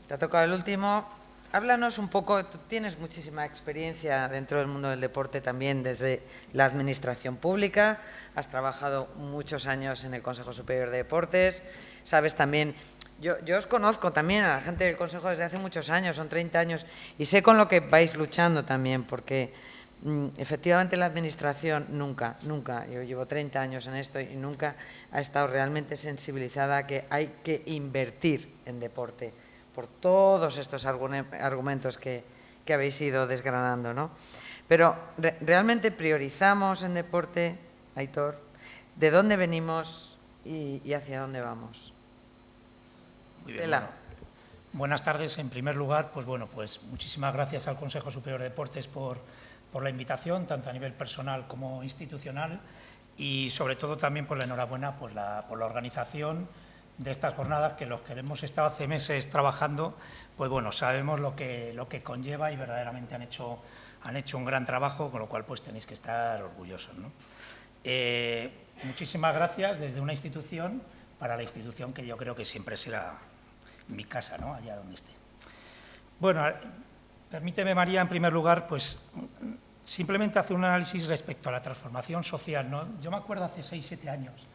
Te ha tocado el último. Háblanos un poco, tú tienes muchísima experiencia dentro del mundo del deporte también desde la administración pública, has trabajado muchos años en el Consejo Superior de Deportes, sabes también, yo os conozco también a la gente del Consejo desde hace muchos años, son 30 años, y sé con lo que vais luchando también, porque efectivamente la administración nunca, yo llevo 30 años en esto y nunca ha estado realmente sensibilizada a que hay que invertir en deporte por todos estos argumentos que habéis ido desgranando, ¿no? Pero realmente priorizamos en deporte, Aitor, de dónde venimos y hacia dónde vamos. Muy bien, bueno. Buenas tardes. En primer lugar, pues muchísimas gracias al Consejo Superior de Deportes por la invitación, tanto a nivel personal como institucional, y sobre todo también por la enhorabuena por la organización de estas jornadas, que los que hemos estado hace meses trabajando, pues bueno, sabemos lo que conlleva y verdaderamente han hecho un gran trabajo, con lo cual pues tenéis que estar orgullosos, ¿no? Muchísimas gracias desde una institución para la institución que yo creo que siempre será mi casa, ¿no? Allá donde esté. Bueno, permíteme, María, en primer lugar, pues simplemente hacer un análisis respecto a la transformación social, ¿no? Yo me acuerdo hace 6 o 7 años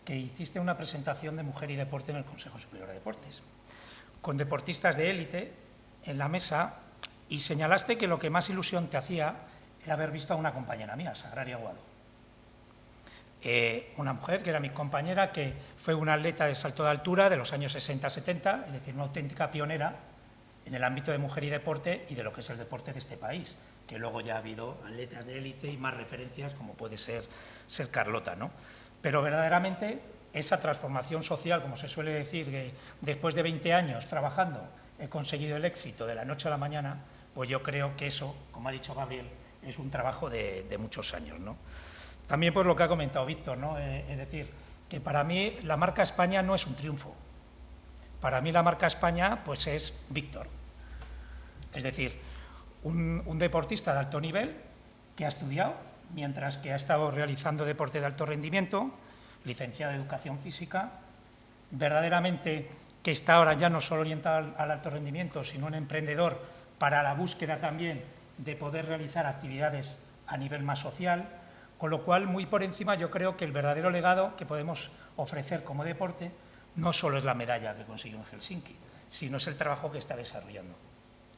que hiciste una presentación de Mujer y Deporte en el Consejo Superior de Deportes, con deportistas de élite en la mesa, y señalaste que lo que más ilusión te hacía era haber visto a una compañera mía, Sagrario Aguado. Una mujer que era mi compañera, que fue una atleta de salto de altura de los años 60-70, es decir, una auténtica pionera en el ámbito de mujer y deporte y de lo que es el deporte de este país, que luego ya ha habido atletas de élite y más referencias, como puede ser Carlota, ¿no? Pero verdaderamente esa transformación social, como se suele decir, que después de 20 años trabajando he conseguido el éxito de la noche a la mañana, pues yo creo que eso, como ha dicho Gabriel, es un trabajo de muchos años, ¿no? También pues lo que ha comentado Víctor, ¿no? Es decir, que para mí la marca España no es un triunfo. Para mí la marca España pues es Víctor. Es decir, un deportista de alto nivel que ha estudiado, mientras que ha estado realizando deporte de alto rendimiento, licenciado en Educación Física, verdaderamente que está ahora ya no solo orientado al alto rendimiento, sino un emprendedor para la búsqueda también de poder realizar actividades a nivel más social, con lo cual, muy por encima, yo creo que el verdadero legado que podemos ofrecer como deporte no solo es la medalla que consiguió en Helsinki, sino es el trabajo que está desarrollando.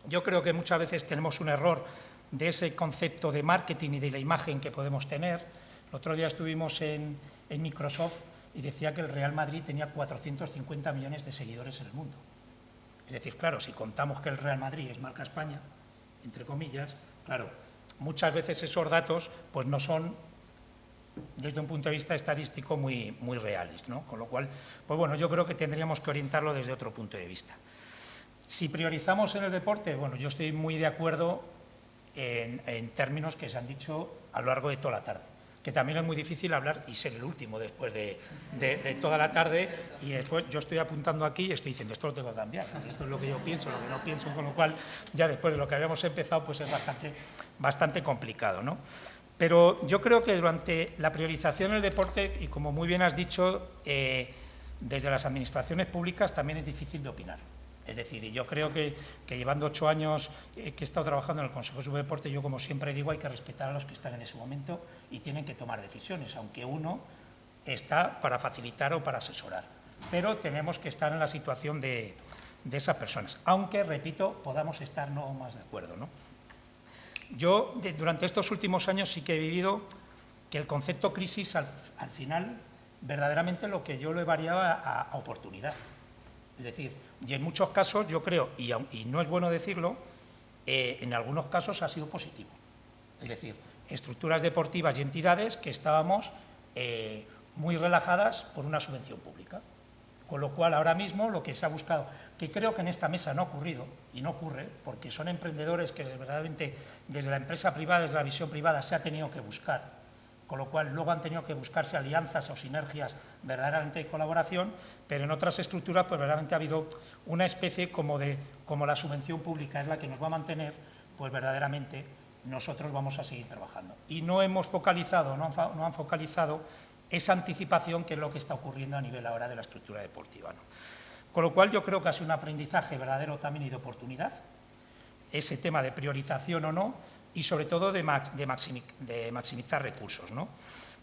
Yo creo que muchas veces tenemos un error de ese concepto de marketing y de la imagen que podemos tener. El otro día estuvimos en Microsoft y decía que el Real Madrid tenía 450 millones de seguidores en el mundo. Es decir, claro, si contamos que el Real Madrid es marca España, entre comillas, claro, muchas veces esos datos pues no son, desde un punto de vista estadístico, muy reales, ¿no? Con lo cual, pues bueno, yo creo que tendríamos que orientarlo desde otro punto de vista. Si priorizamos en el deporte, bueno, yo estoy muy de acuerdo en términos que se han dicho a lo largo de toda la tarde, que también es muy difícil hablar y ser el último después de toda la tarde, y después yo estoy apuntando aquí y estoy diciendo, esto lo tengo que cambiar, esto es lo que yo pienso, lo que no pienso, con lo cual ya después de lo que habíamos empezado pues es bastante complicado, ¿no? Pero yo creo que durante la priorización del deporte, y como muy bien has dicho, desde las administraciones públicas también es difícil de opinar. Es decir, yo creo que llevando 8 años que he estado trabajando en el Consejo Superior de Deporte, yo como siempre digo, hay que respetar a los que están en ese momento y tienen que tomar decisiones, aunque uno está para facilitar o para asesorar. Pero tenemos que estar en la situación de esas personas, aunque, repito, podamos estar no más de acuerdo, ¿no? Yo, durante estos últimos años, sí que he vivido que el concepto crisis, al final, verdaderamente lo que yo lo he variado a oportunidad. Es decir, y en muchos casos yo creo, y no es bueno decirlo, en algunos casos ha sido positivo. Es decir, estructuras deportivas y entidades que estábamos muy relajadas por una subvención pública. Con lo cual, ahora mismo lo que se ha buscado, que creo que en esta mesa no ha ocurrido, y no ocurre, porque son emprendedores que verdaderamente desde la empresa privada, desde la visión privada, se ha tenido que buscar, con lo cual luego han tenido que buscarse alianzas o sinergias verdaderamente de colaboración, pero en otras estructuras pues verdaderamente ha habido una especie como la subvención pública es la que nos va a mantener, pues verdaderamente nosotros vamos a seguir trabajando. Y no hemos focalizado, no han focalizado esa anticipación que es lo que está ocurriendo a nivel ahora de la estructura deportiva, ¿no? Con lo cual yo creo que ha sido un aprendizaje verdadero también y de oportunidad, ese tema de priorización o no, y sobre todo de maximizar recursos, ¿no?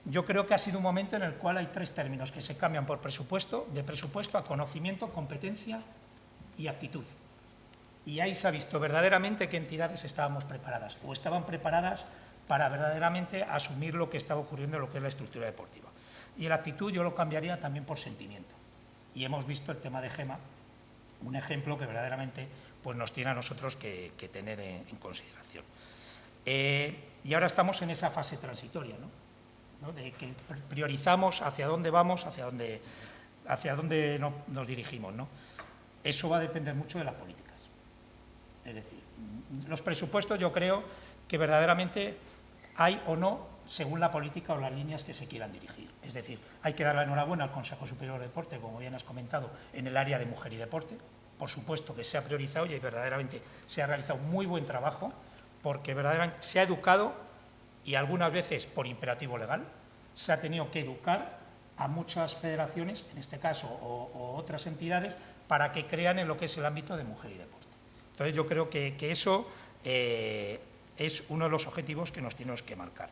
Yo creo que ha sido un momento en el cual hay tres términos que se cambian por presupuesto, de presupuesto a conocimiento, competencia y actitud. Y ahí se ha visto verdaderamente qué entidades estábamos preparadas o estaban preparadas para verdaderamente asumir lo que estaba ocurriendo en lo que es la estructura deportiva. Y la actitud yo lo cambiaría también por sentimiento. Y hemos visto el tema de Gema, un ejemplo que verdaderamente pues, nos tiene a nosotros que tener en consideración. Y ahora estamos en esa fase transitoria, ¿no? De que priorizamos hacia dónde vamos, hacia dónde nos dirigimos, ¿no? Eso va a depender mucho de las políticas. Es decir, los presupuestos yo creo que verdaderamente hay o no según la política o las líneas que se quieran dirigir. Es decir, hay que dar la enhorabuena al Consejo Superior de Deporte, como bien has comentado, en el área de mujer y deporte. Por supuesto que se ha priorizado y verdaderamente se ha realizado muy buen trabajo porque verdaderamente se ha educado y algunas veces por imperativo legal se ha tenido que educar a muchas federaciones, en este caso, o otras entidades, para que crean en lo que es el ámbito de mujer y deporte. Entonces yo creo que eso es uno de los objetivos que nos tenemos que marcar.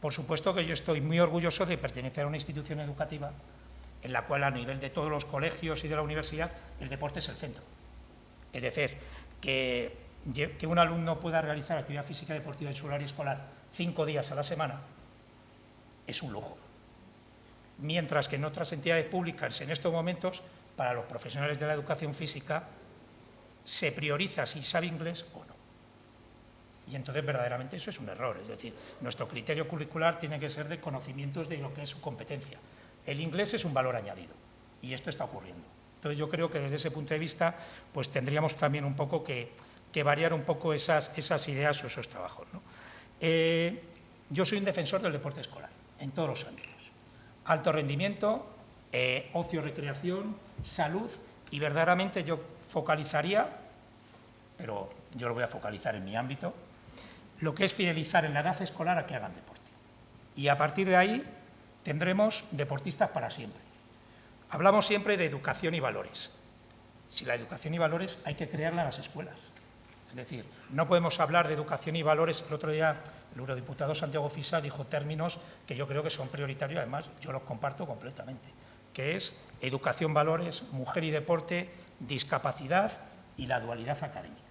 Por supuesto que yo estoy muy orgulloso de pertenecer a una institución educativa en la cual a nivel de todos los colegios y de la universidad el deporte es el centro. Es decir, que un alumno pueda realizar actividad física y deportiva en su horario escolar 5 días a la semana es un lujo. Mientras que en otras entidades públicas en estos momentos, para los profesionales de la educación física, se prioriza si sabe inglés o no. Y entonces verdaderamente eso es un error, es decir, nuestro criterio curricular tiene que ser de conocimientos de lo que es su competencia. El inglés es un valor añadido y esto está ocurriendo. Entonces yo creo que desde ese punto de vista pues tendríamos también un poco que variar un poco esas ideas o esos trabajos, ¿no? Yo soy un defensor del deporte escolar en todos los ámbitos. Alto rendimiento, ocio, recreación, salud y verdaderamente yo focalizaría, pero yo lo voy a focalizar en mi ámbito, lo que es fidelizar en la edad escolar a que hagan deporte. Y a partir de ahí tendremos deportistas para siempre. Hablamos siempre de educación y valores. Si la educación y valores hay que crearla en las escuelas. Es decir, no podemos hablar de educación y valores. El otro día el eurodiputado Santiago Fisa dijo términos que yo creo que son prioritarios, además yo los comparto completamente, que es educación, valores, mujer y deporte, discapacidad y la dualidad académica,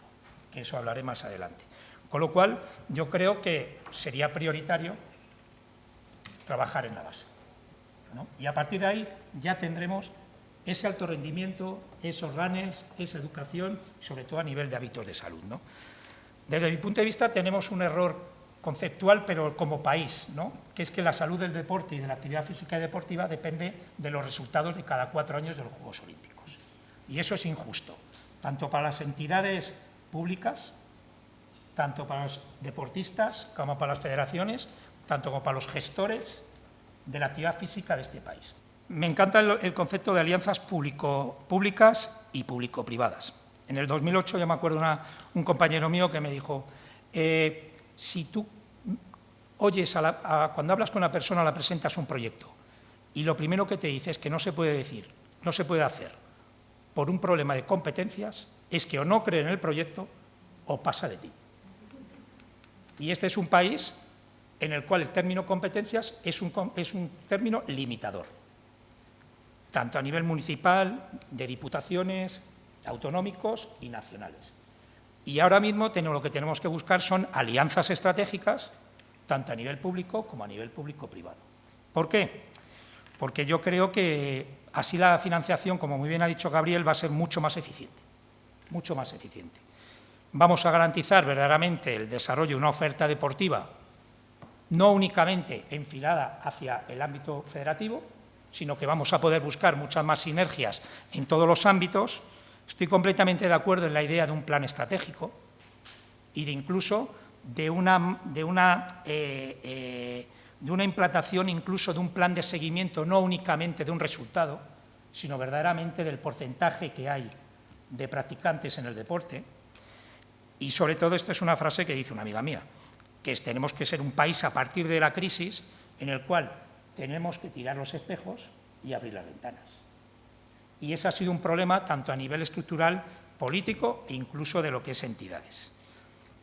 que eso hablaré más adelante. Con lo cual, yo creo que sería prioritario trabajar en la base, ¿no? Y a partir de ahí ya tendremos ese alto rendimiento, esos runners, esa educación, sobre todo a nivel de hábitos de salud, ¿no? Desde mi punto de vista tenemos un error conceptual, pero como país, ¿no? Que es que la salud del deporte y de la actividad física y deportiva depende de los resultados de cada 4 años de los Juegos Olímpicos. Y eso es injusto, tanto para las entidades públicas, tanto para los deportistas como para las federaciones, tanto como para los gestores de la actividad física de este país. Me encanta el concepto de alianzas públicas y público-privadas. En el 2008 yo me acuerdo un compañero mío que me dijo, si tú oyes, cuando hablas con una persona, la presentas un proyecto y lo primero que te dice es que no se puede decir, no se puede hacer por un problema de competencias, es que o no cree en el proyecto o pasa de ti. Y este es un país en el cual el término competencias es un término limitador, tanto a nivel municipal, de diputaciones, autonómicos y nacionales. Y ahora mismo lo que tenemos que buscar son alianzas estratégicas, tanto a nivel público como a nivel público-privado. ¿Por qué? Porque yo creo que así la financiación, como muy bien ha dicho Gabriel, va a ser mucho más eficiente, mucho más eficiente. Vamos a garantizar verdaderamente el desarrollo de una oferta deportiva no únicamente enfilada hacia el ámbito federativo, sino que vamos a poder buscar muchas más sinergias en todos los ámbitos. Estoy completamente de acuerdo en la idea de un plan estratégico y de incluso de una implantación incluso de un plan de seguimiento, no únicamente de un resultado, sino verdaderamente del porcentaje que hay de practicantes en el deporte. Y sobre todo, esto es una frase que dice una amiga mía, que tenemos que ser un país a partir de la crisis en el cual tenemos que tirar los espejos y abrir las ventanas. Y ese ha sido un problema tanto a nivel estructural, político e incluso de lo que es entidades.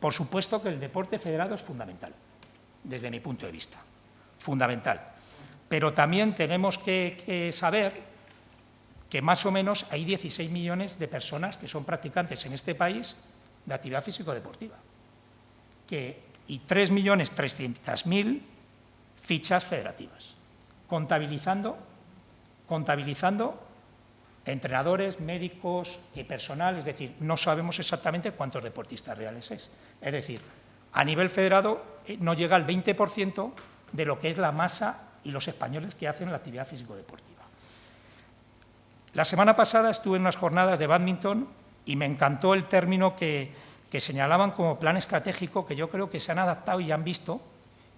Por supuesto que el deporte federado es fundamental, desde mi punto de vista, fundamental. Pero también tenemos que saber que más o menos hay 16 millones de personas que son practicantes en este país de actividad físico-deportiva y 3.300.000 fichas federativas, contabilizando entrenadores, médicos y personal, es decir, no sabemos exactamente cuántos deportistas reales es. Es decir, a nivel federado no llega al 20% de lo que es la masa y los españoles que hacen la actividad físico-deportiva. La semana pasada estuve en unas jornadas de bádminton y me encantó el término que señalaban como plan estratégico, que yo creo que se han adaptado y han visto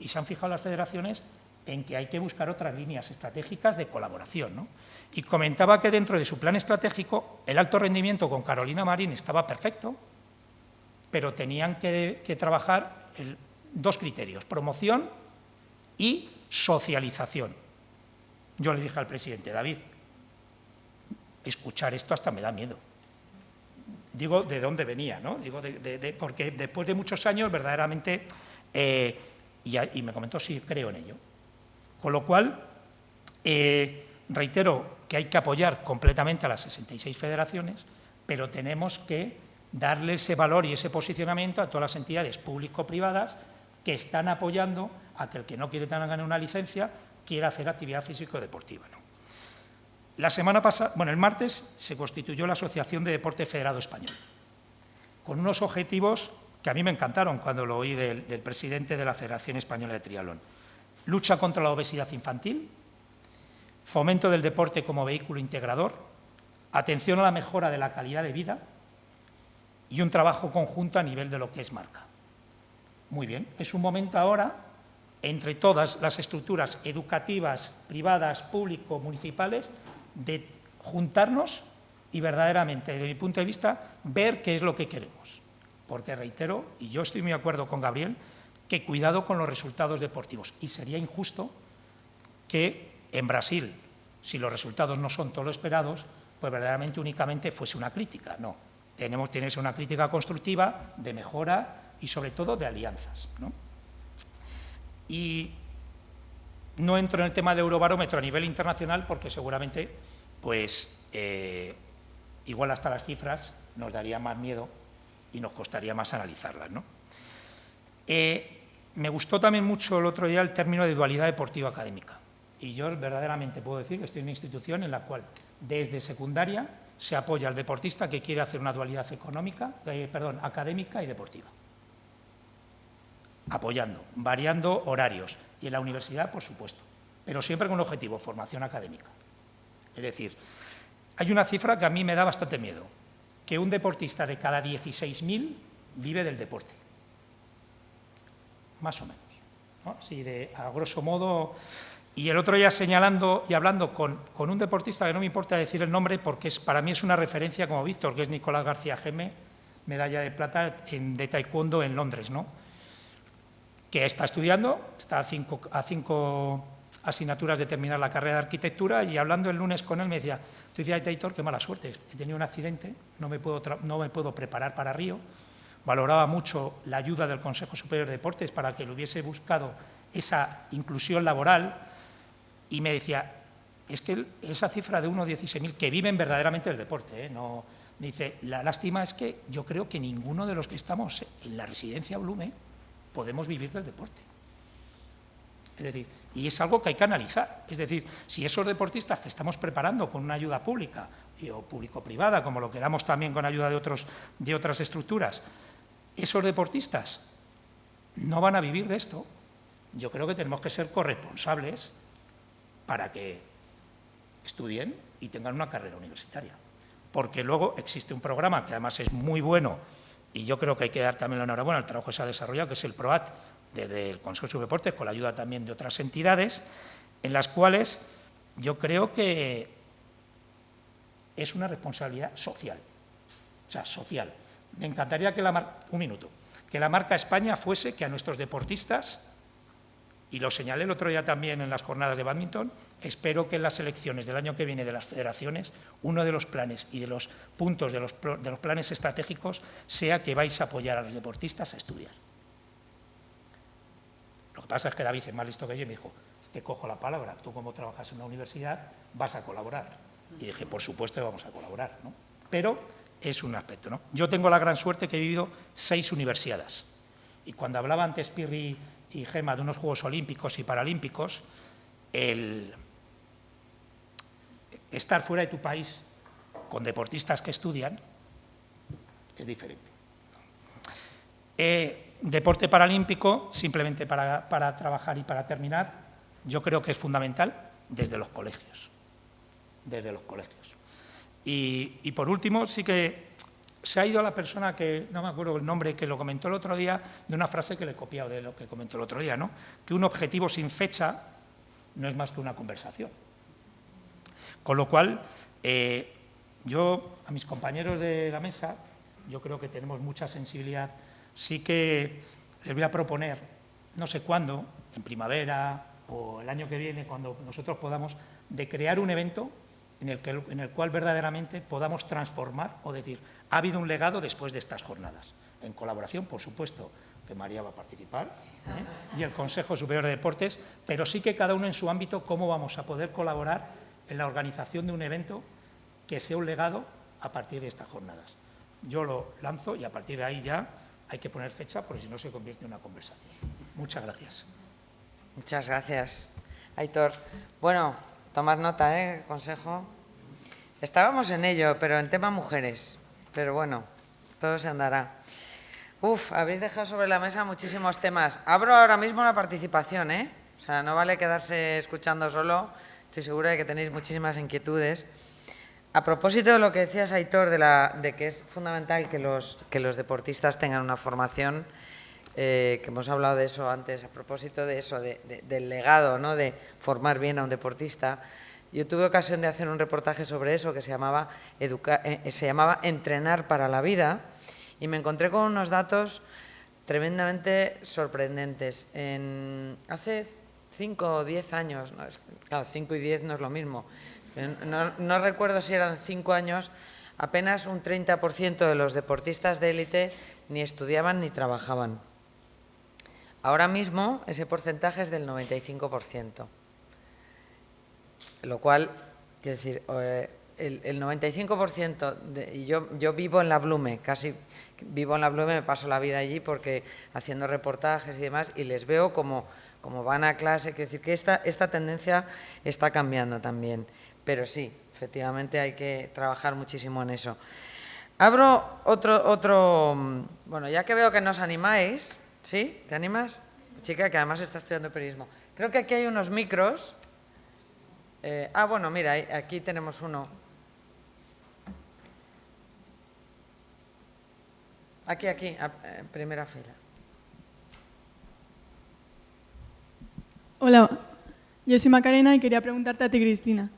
y se han fijado las federaciones en que hay que buscar otras líneas estratégicas de colaboración, ¿no? Y comentaba que dentro de su plan estratégico el alto rendimiento con Carolina Marín estaba perfecto, pero tenían que trabajar dos criterios: promoción y socialización. Yo le dije al presidente: David, escuchar esto hasta me da miedo. Digo, ¿de dónde venía? ¿No? Digo, porque después de muchos años, verdaderamente, y me comentó, sí, creo en ello. Con lo cual, reitero que hay que apoyar completamente a las 66 federaciones, pero tenemos que darle ese valor y ese posicionamiento a todas las entidades público-privadas que están apoyando a que el que no quiere tener una licencia quiera hacer actividad físico-deportiva, ¿no? La semana pasada, el martes se constituyó la Asociación de Deporte Federado Español, con unos objetivos que a mí me encantaron cuando lo oí del presidente de la Federación Española de Triatlón: lucha contra la obesidad infantil, fomento del deporte como vehículo integrador, atención a la mejora de la calidad de vida y un trabajo conjunto a nivel de lo que es marca. Muy bien, es un momento ahora, entre todas las estructuras educativas, privadas, público, municipales, de juntarnos y verdaderamente, desde mi punto de vista, ver qué es lo que queremos. Porque reitero, y yo estoy muy de acuerdo con Gabriel, que cuidado con los resultados deportivos. Y sería injusto que en Brasil, si los resultados no son todo lo esperados, pues verdaderamente únicamente fuese una crítica. No, tiene que ser una crítica constructiva, de mejora y sobre todo de alianzas, ¿no? Y no entro en el tema del Eurobarómetro a nivel internacional porque seguramente, pues, igual hasta las cifras nos daría más miedo y nos costaría más analizarlas, ¿no? Me gustó también mucho el otro día el término de dualidad deportiva académica. Y yo verdaderamente puedo decir que estoy en una institución en la cual desde secundaria se apoya al deportista que quiere hacer una dualidad académica y deportiva. Apoyando, variando horarios. Y en la universidad, por supuesto, pero siempre con un objetivo: formación académica. Es decir, hay una cifra que a mí me da bastante miedo, que un deportista de cada 16.000 vive del deporte. Más o menos, ¿no? Así a grosso modo. Y el otro día señalando y hablando con un deportista, que no me importa decir el nombre porque para mí es una referencia como Víctor, que es Nicolás García Geme, medalla de plata de taekwondo en Londres, ¿no? Que está estudiando, está a cinco asignaturas de terminar la carrera de arquitectura, y hablando el lunes con él me decía: tú decías, Aitor, qué mala suerte, he tenido un accidente, no me puedo preparar para Río. Valoraba mucho la ayuda del Consejo Superior de Deportes para que le hubiese buscado esa inclusión laboral, y me decía: es que esa cifra de 16.000 que viven verdaderamente del deporte, no, me dice, la lástima es que yo creo que ninguno de los que estamos en la residencia Blume podemos vivir del deporte. Es decir, y es algo que hay que analizar. Es decir, si esos deportistas que estamos preparando con una ayuda pública o público-privada, como lo queramos también con ayuda de otras estructuras, esos deportistas no van a vivir de esto, yo creo que tenemos que ser corresponsables para que estudien y tengan una carrera universitaria. Porque luego existe un programa que además es muy bueno, y yo creo que hay que dar también la enhorabuena al trabajo que se ha desarrollado, que es el PROAT del Consejo de Deportes, con la ayuda también de otras entidades, en las cuales yo creo que es una responsabilidad social. O sea, social. Me encantaría que la marca España fuese que a nuestros deportistas Y lo señalé el otro día también en las jornadas de bádminton, espero que en las elecciones del año que viene de las federaciones, uno de los planes y de los puntos de los planes estratégicos sea que vais a apoyar a los deportistas a estudiar. Lo que pasa es que David es más listo que yo y me dijo, te cojo la palabra, tú como trabajas en una universidad vas a colaborar. Y dije, por supuesto que vamos a colaborar, ¿no? Pero es un aspecto, ¿no? Yo tengo la gran suerte que he vivido 6 universidades. Y cuando hablaba antes Pirri y Gema de unos Juegos Olímpicos y Paralímpicos, el estar fuera de tu país con deportistas que estudian es diferente. Deporte paralímpico, simplemente para trabajar y para terminar, yo creo que es fundamental desde los colegios. Desde los colegios. Y por último, sí que se ha ido a la persona que, no me acuerdo el nombre, que lo comentó el otro día, de una frase que le he copiado de lo que comentó el otro día, ¿no? Que un objetivo sin fecha no es más que una conversación. Con lo cual, yo, a mis compañeros de la mesa, yo creo que tenemos mucha sensibilidad, sí que les voy a proponer, no sé cuándo, en primavera o el año que viene, cuando nosotros podamos, de crear un evento en el cual verdaderamente podamos transformar o decir, ha habido un legado después de estas jornadas. En colaboración, por supuesto, que María va a participar, y el Consejo Superior de Deportes, pero sí que cada uno en su ámbito, cómo vamos a poder colaborar en la organización de un evento que sea un legado a partir de estas jornadas. Yo lo lanzo y a partir de ahí ya hay que poner fecha, porque si no se convierte en una conversación. Muchas gracias. Muchas gracias, Aitor. Bueno, tomar nota, Consejo. Estábamos en ello, pero en tema mujeres. Pero bueno, todo se andará. Habéis dejado sobre la mesa muchísimos temas. Abro ahora mismo la participación, O sea, no vale quedarse escuchando solo. Estoy segura de que tenéis muchísimas inquietudes. A propósito de lo que decías, Aitor, de que es fundamental que los deportistas tengan una formación, que hemos hablado de eso antes, a propósito de eso, del legado, ¿no? De formar bien a un deportista. Yo tuve ocasión de hacer un reportaje sobre eso que se llamaba Entrenar para la vida, y me encontré con unos datos tremendamente sorprendentes. Hace 5 o 10 años, claro, 5 y 10 no es lo mismo, no recuerdo si eran 5 años, apenas un 30% de los deportistas de élite ni estudiaban ni trabajaban. Ahora mismo ese porcentaje es del 95%. Lo cual, quiero decir, el 95%, y yo vivo en la Blume, casi vivo en la Blume, me paso la vida allí porque haciendo reportajes y demás, y les veo como van a clase, quiero decir que esta tendencia está cambiando también. Pero sí, efectivamente hay que trabajar muchísimo en eso. Abro otro, bueno, ya que veo que nos animáis, ¿sí? ¿Te animas? Chica que además está estudiando periodismo. Creo que aquí hay unos micros. Bueno, mira, aquí tenemos uno. Aquí, en primera fila. Hola, yo soy Macarena y quería preguntarte a ti, Cristina,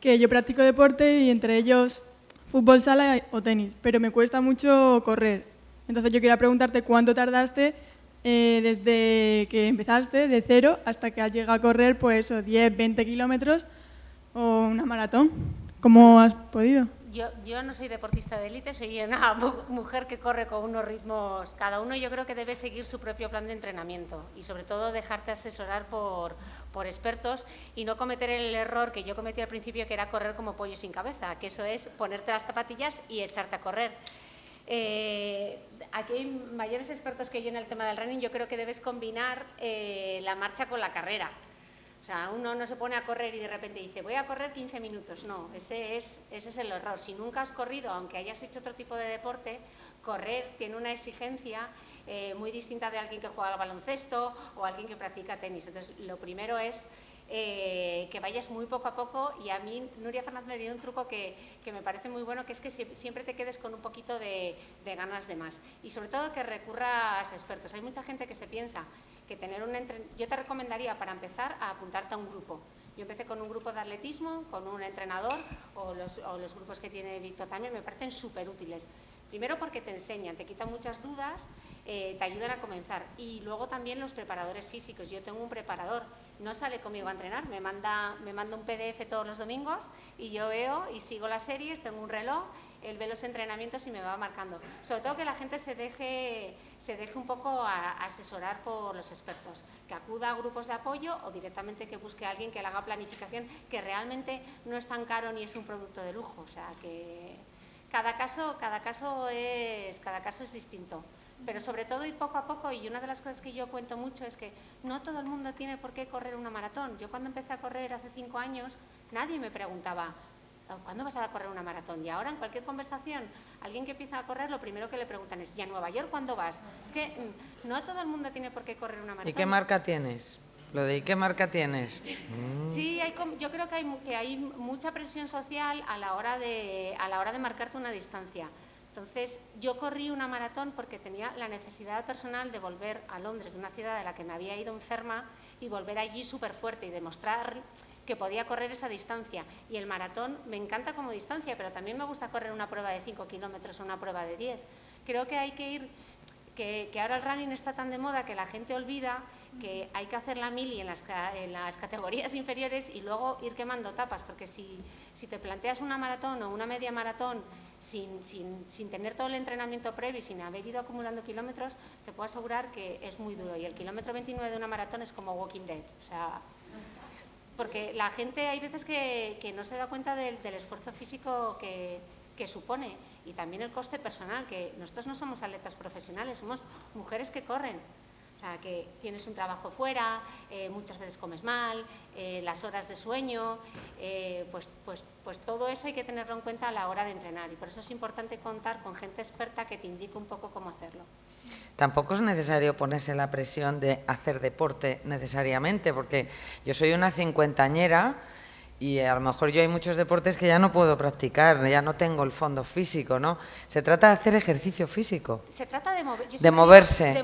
que yo practico deporte y entre ellos fútbol sala o tenis, pero me cuesta mucho correr. Entonces yo quería preguntarte cuánto tardaste desde que empezaste, de 0 hasta que has llegado a correr, pues 10, 20 kilómetros o una maratón. ¿Cómo has podido? Yo no soy deportista de élite, soy una mujer que corre con unos ritmos. Cada uno yo creo que debe seguir su propio plan de entrenamiento y sobre todo dejarte asesorar por expertos y no cometer el error que yo cometí al principio, que era correr como pollo sin cabeza, que eso es ponerte las zapatillas y echarte a correr. Aquí hay mayores expertos que yo en el tema del running. Yo creo que debes combinar la marcha con la carrera. O sea, uno no se pone a correr y de repente dice, voy a correr 15 minutos. No, ese es el error. Si nunca has corrido, aunque hayas hecho otro tipo de deporte, correr tiene una exigencia muy distinta de alguien que juega al baloncesto o alguien que practica tenis. Entonces, lo primero es que vayas muy poco a poco, y a mí Nuria Fernández me dio un truco que me parece muy bueno, que es que siempre te quedes con un poquito de ganas de más y sobre todo que recurras a expertos. Hay mucha gente que se piensa que tener yo te recomendaría para empezar a apuntarte a un grupo. Yo empecé con un grupo de atletismo, con un entrenador o los grupos que tiene Víctor también, me parecen súper útiles. Primero porque te enseñan, te quitan muchas dudas te ayudan a comenzar. Y luego también los preparadores físicos. Yo tengo un preparador, no sale conmigo a entrenar, me manda un PDF todos los domingos y yo veo y sigo las series, tengo un reloj, él ve los entrenamientos y me va marcando. Sobre todo que la gente se deje un poco asesorar por los expertos, que acuda a grupos de apoyo o directamente que busque a alguien que le haga planificación, que realmente no es tan caro ni es un producto de lujo. O sea, que cada caso es distinto. Pero sobre todo ir poco a poco, y una de las cosas que yo cuento mucho es que no todo el mundo tiene por qué correr una maratón. Yo cuando empecé a correr hace 5 años, nadie me preguntaba ¿cuándo vas a correr una maratón? Y ahora en cualquier conversación, alguien que empieza a correr, lo primero que le preguntan es ¿y a Nueva York cuándo vas? Es que no todo el mundo tiene por qué correr una maratón. ¿Y qué marca tienes? Lo de ¿y qué marca tienes? Sí, yo creo que hay mucha presión social a la hora de marcarte una distancia. Entonces, yo corrí una maratón porque tenía la necesidad personal de volver a Londres, de una ciudad de la que me había ido enferma, y volver allí súper fuerte y demostrar que podía correr esa distancia. Y el maratón me encanta como distancia, pero también me gusta correr una prueba de 5 kilómetros o una prueba de 10. Creo que hay que ir, que ahora el running está tan de moda que la gente olvida que hay que hacer la mili en las categorías inferiores y luego ir quemando etapas, porque si te planteas una maratón o una media maratón sin tener todo el entrenamiento previo y sin haber ido acumulando kilómetros, te puedo asegurar que es muy duro. Y el kilómetro 29 de una maratón es como Walking Dead. O sea, porque la gente hay veces que no se da cuenta del esfuerzo físico que supone, y también el coste personal, que nosotros no somos atletas profesionales, somos mujeres que corren. O sea, que tienes un trabajo fuera, muchas veces comes mal, las horas de sueño, pues todo eso hay que tenerlo en cuenta a la hora de entrenar, y por eso es importante contar con gente experta que te indique un poco cómo hacerlo. Tampoco es necesario ponerse la presión de hacer deporte necesariamente, porque yo soy una cincuentañera y a lo mejor yo hay muchos deportes que ya no puedo practicar, ya no tengo el fondo físico, ¿no? Se trata de hacer ejercicio físico. Se trata de moverse,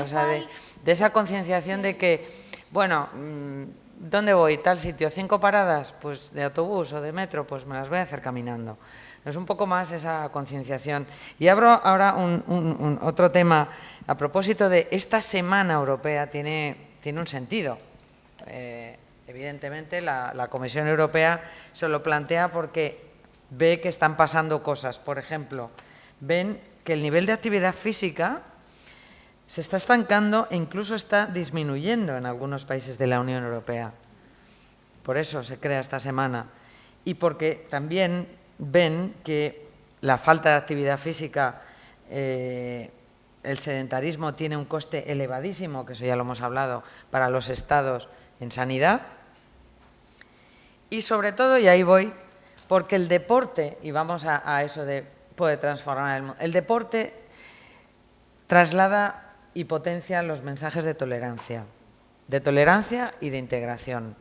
o sea, de esa concienciación de que, bueno, ¿dónde voy? Tal sitio, 5 paradas, pues de autobús o de metro, pues me las voy a hacer caminando. Es un poco más esa concienciación. Y abro ahora otro tema a propósito de esta Semana Europea, tiene un sentido. Evidentemente la Comisión Europea se lo plantea porque ve que están pasando cosas. Por ejemplo, ven que el nivel de actividad física se está estancando e incluso está disminuyendo en algunos países de la Unión Europea. Por eso se crea esta semana. Y porque también ven que la falta de actividad física, el sedentarismo tiene un coste elevadísimo, que eso ya lo hemos hablado, para los estados en sanidad. Y sobre todo, y ahí voy, porque el deporte, y vamos a eso de puede transformar el mundo, el deporte traslada y potencia los mensajes de tolerancia y de integración.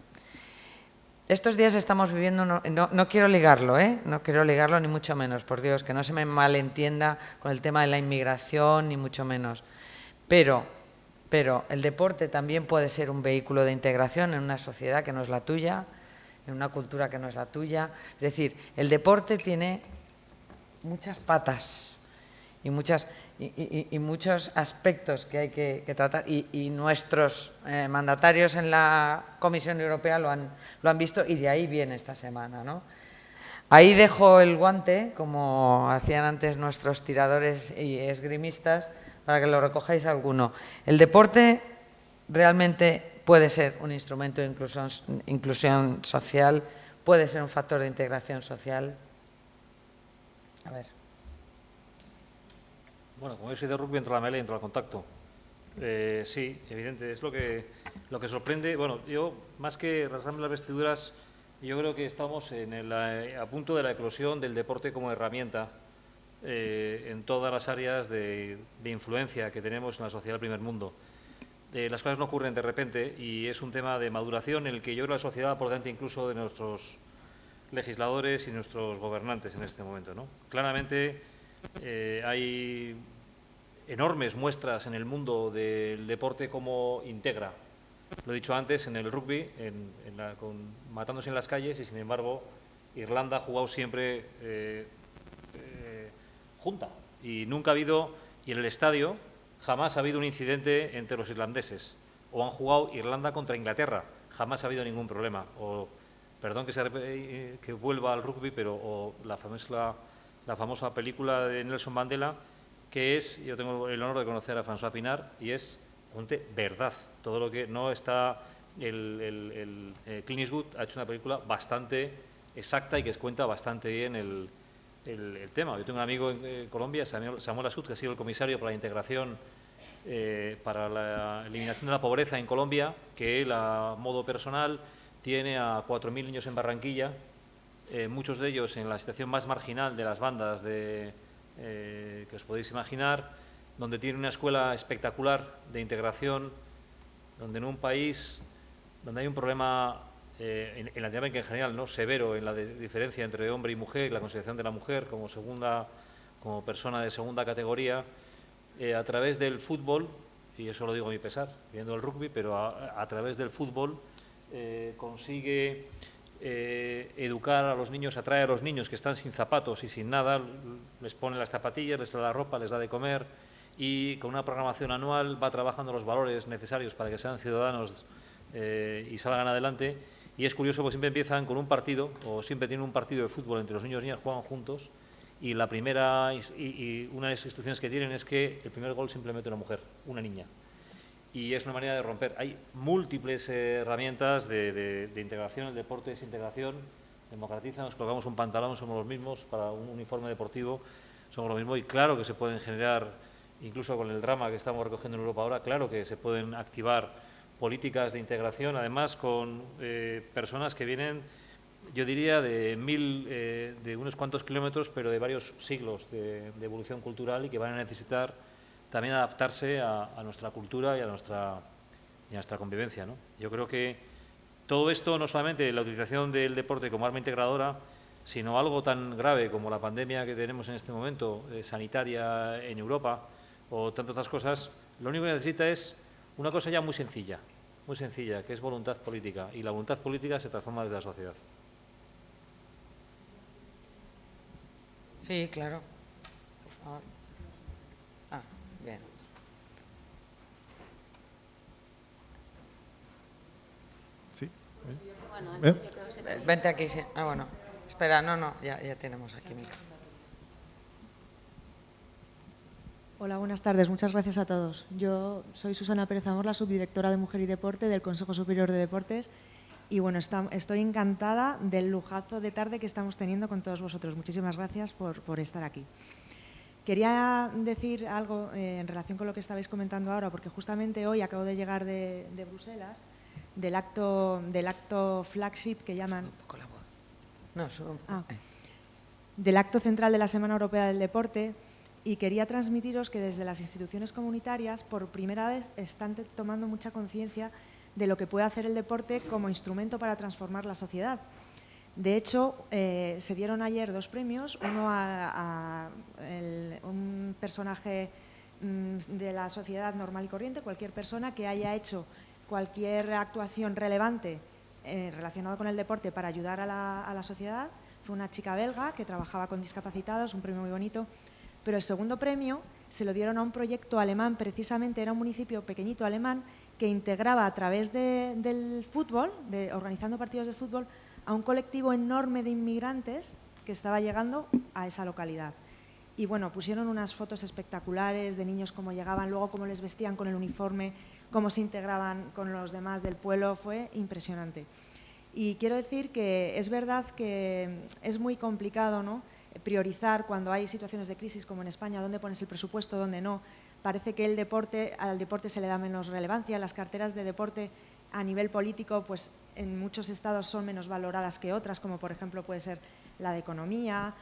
Estos días estamos viviendo, no quiero ligarlo, no quiero ligarlo ni mucho menos, por Dios, que no se me malentienda con el tema de la inmigración, ni mucho menos. Pero el deporte también puede ser un vehículo de integración en una sociedad que no es la tuya, en una cultura que no es la tuya. Es decir, el deporte tiene muchas patas y muchos aspectos que hay que tratar, y nuestros mandatarios en la Comisión Europea lo han visto, y de ahí viene esta semana, ¿no? Ahí dejo el guante, como hacían antes nuestros tiradores y esgrimistas, para que lo recojáis alguno. El deporte realmente puede ser un instrumento de inclusión social, puede ser un factor de integración social. A ver. Bueno, como yo soy de rugby, entro a la melee y entro al contacto. Sí, evidente, es lo que sorprende. Bueno, yo, más que rasgarme las vestiduras, yo creo que estamos a punto de la eclosión del deporte como herramienta en todas las áreas de influencia que tenemos en la sociedad del primer mundo. Las cosas no ocurren de repente y es un tema de maduración en el que yo creo que la sociedad, por delante incluso de nuestros legisladores y nuestros gobernantes en este momento, ¿no? Claramente hay enormes muestras en el mundo del deporte como integra. Lo he dicho antes, en el rugby, matándose en las calles, y sin embargo Irlanda ha jugado siempre junta, y nunca ha habido, y en el estadio jamás ha habido un incidente entre los irlandeses. O han jugado Irlanda contra Inglaterra, jamás ha habido ningún problema. O, perdón que vuelva al rugby, pero la famosa película de Nelson Mandela, que es, yo tengo el honor de conocer a François Pinard, y es verdad. Todo lo que no está, Clint Eastwood ha hecho una película bastante exacta y que cuenta bastante bien el tema. Yo tengo un amigo en Colombia, Samuel Asud, que ha sido el comisario para la integración, para la eliminación de la pobreza en Colombia, que él, a modo personal, tiene a 4.000 niños en Barranquilla, muchos de ellos en la situación más marginal de las bandas que os podéis imaginar, donde tiene una escuela espectacular de integración, donde en un país donde hay un problema en Latinoamérica en general, ¿no?, severo en la diferencia entre hombre y mujer, la consideración de la mujer como persona de segunda categoría, a través del fútbol, y eso lo digo a mi pesar, viendo el rugby, pero a través del fútbol consigue educar a los niños, atrae a los niños que están sin zapatos y sin nada, les pone las zapatillas, les da la ropa, les da de comer, y con una programación anual va trabajando los valores necesarios para que sean ciudadanos y salgan adelante. Y es curioso porque siempre empiezan con un partido, o siempre tienen un partido de fútbol entre los niños y niñas, juegan juntos, y la primera y una de las instrucciones que tienen es que el primer gol siempre mete una mujer, una niña. Y es una manera de romper. Hay múltiples herramientas de integración, el deporte es integración, democratiza, nos colocamos un pantalón, somos los mismos, para un uniforme deportivo somos los mismos, y claro que se pueden generar, incluso con el drama que estamos recogiendo en Europa ahora, claro que se pueden activar políticas de integración, además con personas que vienen, yo diría, de unos cuantos kilómetros, pero de varios siglos de evolución cultural, y que van a necesitar también adaptarse a nuestra cultura y a nuestra convivencia, ¿no? Yo creo que todo esto, no solamente la utilización del deporte como arma integradora, sino algo tan grave como la pandemia que tenemos en este momento, sanitaria en Europa, o tantas otras cosas, lo único que necesita es una cosa ya muy sencilla, que es voluntad política, y la voluntad política se transforma desde la sociedad. Sí, claro. Por favor. Bien. Sí. Bueno, ¿Eh? yo creo que se Vente aquí, sí. Bueno. Espera, ya tenemos aquí micro. Hola, buenas tardes. Muchas gracias a todos. Yo soy Susana Pérez Amor, la subdirectora de Mujer y Deporte del Consejo Superior de Deportes. Y bueno, estoy encantada del lujazo de tarde que estamos teniendo con todos vosotros. Muchísimas gracias por estar aquí. Quería decir algo en relación con lo que estabais comentando ahora, porque justamente hoy acabo de llegar de Bruselas, del acto flagship que llaman... Sube un poco la voz. No, sube un poco. Del acto central de la Semana Europea del Deporte, y quería transmitiros que desde las instituciones comunitarias por primera vez están tomando mucha conciencia de lo que puede hacer el deporte como instrumento para transformar la sociedad. De hecho, se dieron ayer 2 premios, uno a un personaje de la sociedad normal y corriente, cualquier persona que haya hecho cualquier actuación relevante relacionada con el deporte para ayudar a la sociedad. Fue una chica belga que trabajaba con discapacitados, un premio muy bonito. Pero el segundo premio se lo dieron a un proyecto alemán, precisamente era un municipio pequeñito alemán que integraba a través del fútbol, organizando partidos de fútbol, a un colectivo enorme de inmigrantes que estaba llegando a esa localidad. Y bueno, pusieron unas fotos espectaculares de niños cómo llegaban, luego cómo les vestían con el uniforme, cómo se integraban con los demás del pueblo, fue impresionante. Y quiero decir que es verdad que es muy complicado, ¿no?, priorizar cuando hay situaciones de crisis como en España, dónde pones el presupuesto, dónde no. Parece que al deporte se le da menos relevancia, las carteras de deporte a nivel político pues en muchos estados son menos valoradas que otras, como por ejemplo puede ser la de economía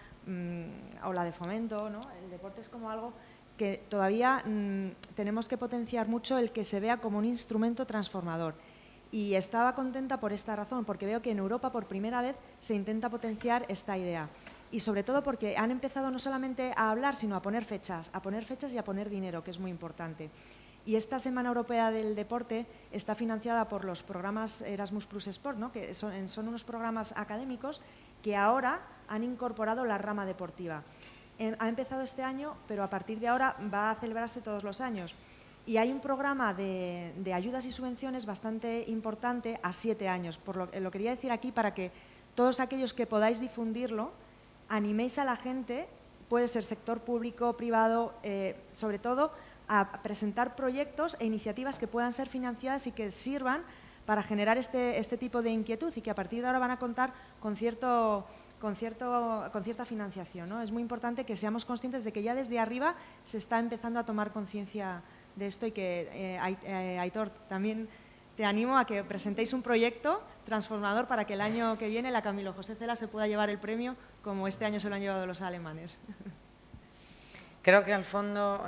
o la de fomento, ¿no? El deporte es como algo que todavía tenemos que potenciar mucho, el que se vea como un instrumento transformador. Y estaba contenta por esta razón, porque veo que en Europa por primera vez se intenta potenciar esta idea. Y sobre todo porque han empezado no solamente a hablar, sino a poner fechas y a poner dinero, que es muy importante. Y esta Semana Europea del Deporte está financiada por los programas Erasmus Plus Sport, ¿no?, que son unos programas académicos que ahora han incorporado la rama deportiva. Ha empezado este año, pero a partir de ahora va a celebrarse todos los años. Y hay un programa de ayudas y subvenciones bastante importante a 7 años. Lo quería decir aquí para que todos aquellos que podáis difundirlo, animéis a la gente, puede ser sector público, privado, sobre todo a presentar proyectos e iniciativas que puedan ser financiadas y que sirvan para generar este tipo de inquietud y que a partir de ahora van a contar con cierta financiación, ¿no? Es muy importante que seamos conscientes de que ya desde arriba se está empezando a tomar conciencia de esto y que, Aitor, también te animo a que presentéis un proyecto transformador para que el año que viene la Camilo José Cela se pueda llevar el premio como este año se lo han llevado los alemanes. Creo que al fondo…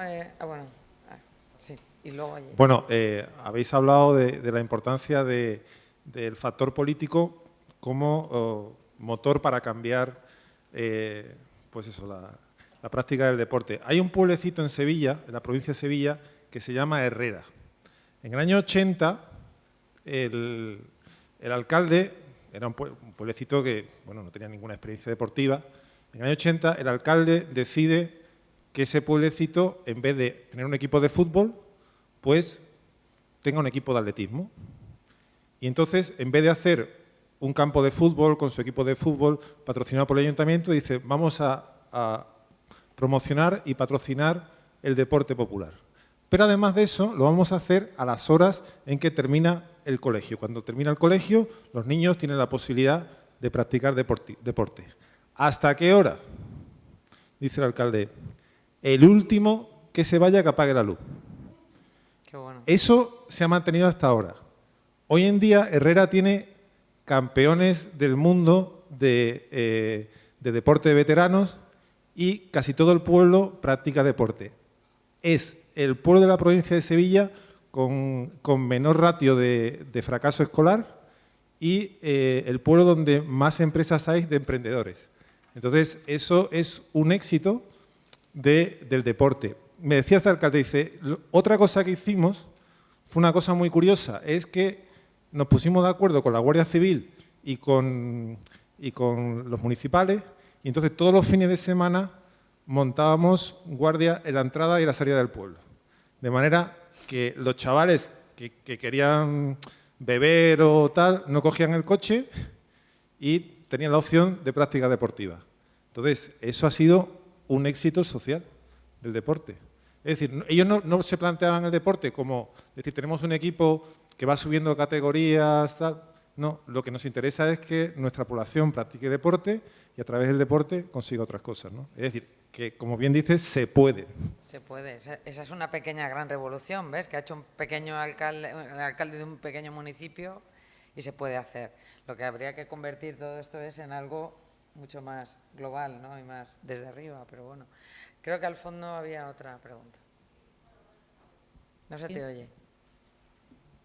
sí, y luego allí. Bueno, habéis hablado de la importancia del factor político como motor para cambiar pues eso, la práctica del deporte. Hay un pueblecito en Sevilla, en la provincia de Sevilla, que se llama Herrera. En el año 80, el alcalde, era un pueblecito que bueno, no tenía ninguna experiencia deportiva, en el año 80 el alcalde decide que ese pueblecito, en vez de tener un equipo de fútbol, pues tenga un equipo de atletismo. Y entonces, en vez de hacer un campo de fútbol con su equipo de fútbol patrocinado por el ayuntamiento, dice, vamos a promocionar y patrocinar el deporte popular. Pero además de eso, lo vamos a hacer a las horas en que termina el colegio. Cuando termina el colegio, los niños tienen la posibilidad de practicar deporte. ¿Hasta qué hora? Dice el alcalde, el último que se vaya que apague la luz. Qué bueno. Eso se ha mantenido hasta ahora. Hoy en día Herrera tiene campeones del mundo de deporte de veteranos y casi todo el pueblo practica deporte. Es el pueblo de la provincia de Sevilla con menor ratio de fracaso escolar y el pueblo donde más empresas hay de emprendedores. Entonces, eso es un éxito del deporte. Me decía este alcalde, dice, otra cosa que hicimos fue una cosa muy curiosa, es que nos pusimos de acuerdo con la Guardia Civil y con los municipales y entonces todos los fines de semana montábamos guardia en la entrada y la salida del pueblo. De manera que los chavales que querían beber o tal, no cogían el coche y tenían la opción de práctica deportiva. Entonces, eso ha sido un éxito social del deporte. Es decir, ellos no se planteaban el deporte como, es decir, tenemos un equipo que va subiendo categorías, tal. No, lo que nos interesa es que nuestra población practique deporte y a través del deporte consiga otras cosas, ¿no? Es decir, que como bien dices, se puede. Se puede. Esa es una pequeña gran revolución, ¿ves? Que ha hecho el alcalde de un pequeño municipio y se puede hacer. Lo que habría que convertir todo esto es en algo mucho más global, ¿no? Y más desde arriba, pero bueno. Creo que al fondo había otra pregunta. No se te oye.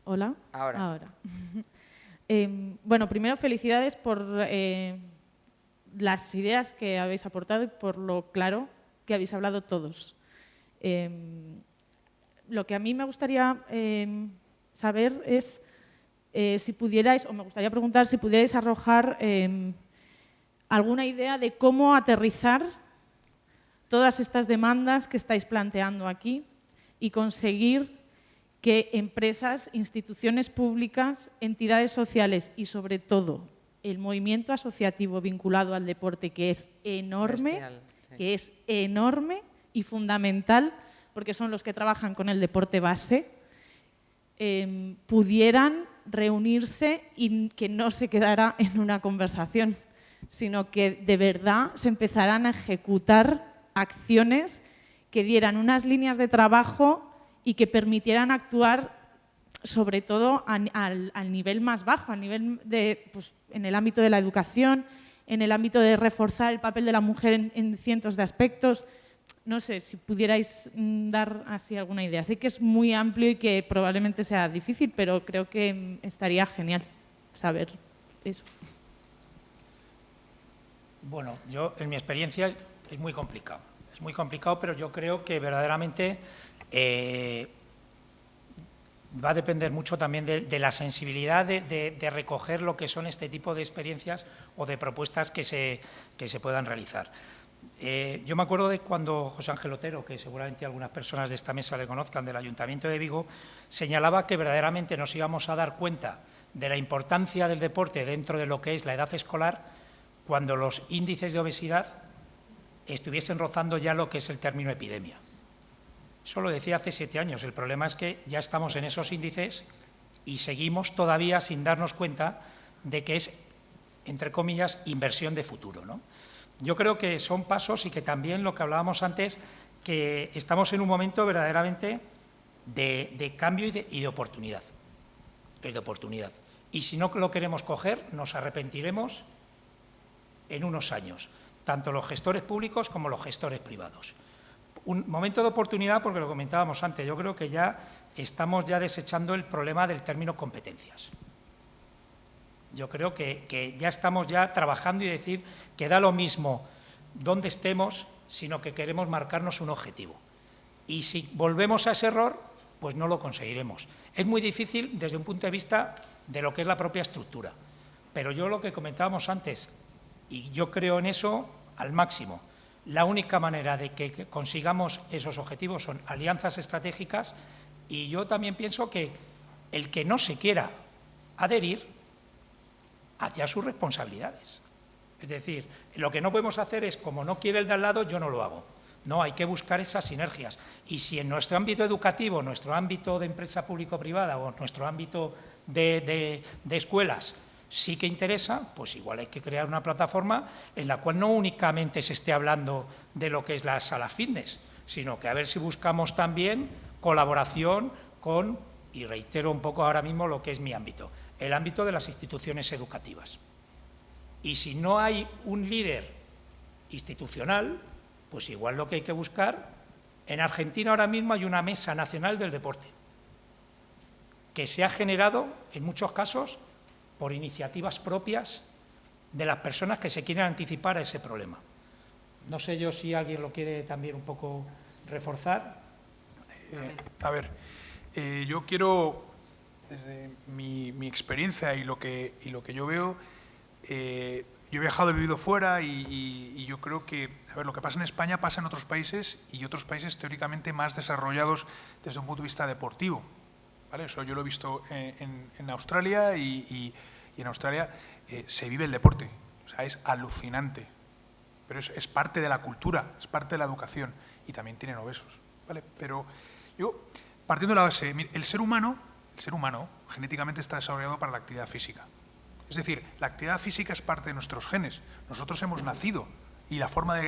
Hola. Ahora. Bueno, primero felicidades por las ideas que habéis aportado y por lo claro que habéis hablado todos. Lo que a mí me gustaría saber es si pudierais, o me gustaría preguntar si pudierais arrojar alguna idea de cómo aterrizar todas estas demandas que estáis planteando aquí y conseguir que empresas, instituciones públicas, entidades sociales y, sobre todo, el movimiento asociativo vinculado al deporte, que es enorme, Bestial, sí. que es enorme y fundamental, porque son los que trabajan con el deporte base, pudieran reunirse y que no se quedara en una conversación, sino que de verdad se empezaran a ejecutar acciones que dieran unas líneas de trabajo y que permitieran actuar sobre todo al nivel más bajo, al nivel de, pues, en el ámbito de la educación, en el ámbito de reforzar el papel de la mujer en cientos de aspectos. No sé si pudierais dar así alguna idea. Sé que es muy amplio y que probablemente sea difícil, pero creo que estaría genial saber eso. Bueno, yo en mi experiencia es muy complicado. Es muy complicado, pero yo creo que verdaderamente va a depender mucho también de la sensibilidad de recoger lo que son este tipo de experiencias o de propuestas que se puedan realizar. Yo me acuerdo de cuando José Ángel Otero, que seguramente algunas personas de esta mesa le conozcan, del Ayuntamiento de Vigo, señalaba que verdaderamente nos íbamos a dar cuenta de la importancia del deporte dentro de lo que es la edad escolar cuando los índices de obesidad estuviesen rozando ya lo que es el término epidemia. Eso lo decía hace 7 años. El problema es que ya estamos en esos índices y seguimos todavía sin darnos cuenta de que es, entre comillas, inversión de futuro, ¿no? Yo creo que son pasos y que también lo que hablábamos antes, que estamos en un momento verdaderamente de cambio y de oportunidad. Es de oportunidad. Y si no lo queremos coger, nos arrepentiremos en unos años, tanto los gestores públicos como los gestores privados. Un momento de oportunidad porque lo comentábamos antes, yo creo que ya estamos desechando el problema del término competencias. Yo creo que ya estamos trabajando y decir que da lo mismo dónde estemos, sino que queremos marcarnos un objetivo. Y si volvemos a ese error, pues no lo conseguiremos. Es muy difícil desde un punto de vista de lo que es la propia estructura. Pero yo lo que comentábamos antes, y yo creo en eso al máximo, la única manera de que consigamos esos objetivos son alianzas estratégicas, y yo también pienso que el que no se quiera adherir allá sus responsabilidades. Es decir, lo que no podemos hacer es, como no quiere el de al lado, yo no lo hago. No, hay que buscar esas sinergias. Y si en nuestro ámbito educativo, nuestro ámbito de empresa público-privada o nuestro ámbito de escuelas sí que interesa, pues igual hay que crear una plataforma en la cual no únicamente se esté hablando de lo que es la sala fitness, sino que a ver si buscamos también colaboración con, y reitero un poco ahora mismo lo que es mi ámbito, el ámbito de las instituciones educativas. Y si no hay un líder institucional, pues igual lo que hay que buscar, en Argentina ahora mismo hay una mesa nacional del deporte, que se ha generado, en muchos casos, por iniciativas propias de las personas que se quieren anticipar a ese problema. No sé yo si alguien lo quiere también un poco reforzar. Yo quiero, desde mi experiencia y lo que yo veo, yo he viajado, he vivido fuera y yo creo que, lo que pasa en España pasa en otros países y otros países teóricamente más desarrollados desde un punto de vista deportivo, ¿vale? Eso yo lo he visto en Australia y en Australia se vive el deporte, o sea, es alucinante, pero es parte de la cultura, es parte de la educación y también tienen obesos, ¿vale? Pero yo, partiendo de la base, el ser humano genéticamente está desarrollado para la actividad física. Es decir, la actividad física es parte de nuestros genes. Nosotros hemos nacido y la forma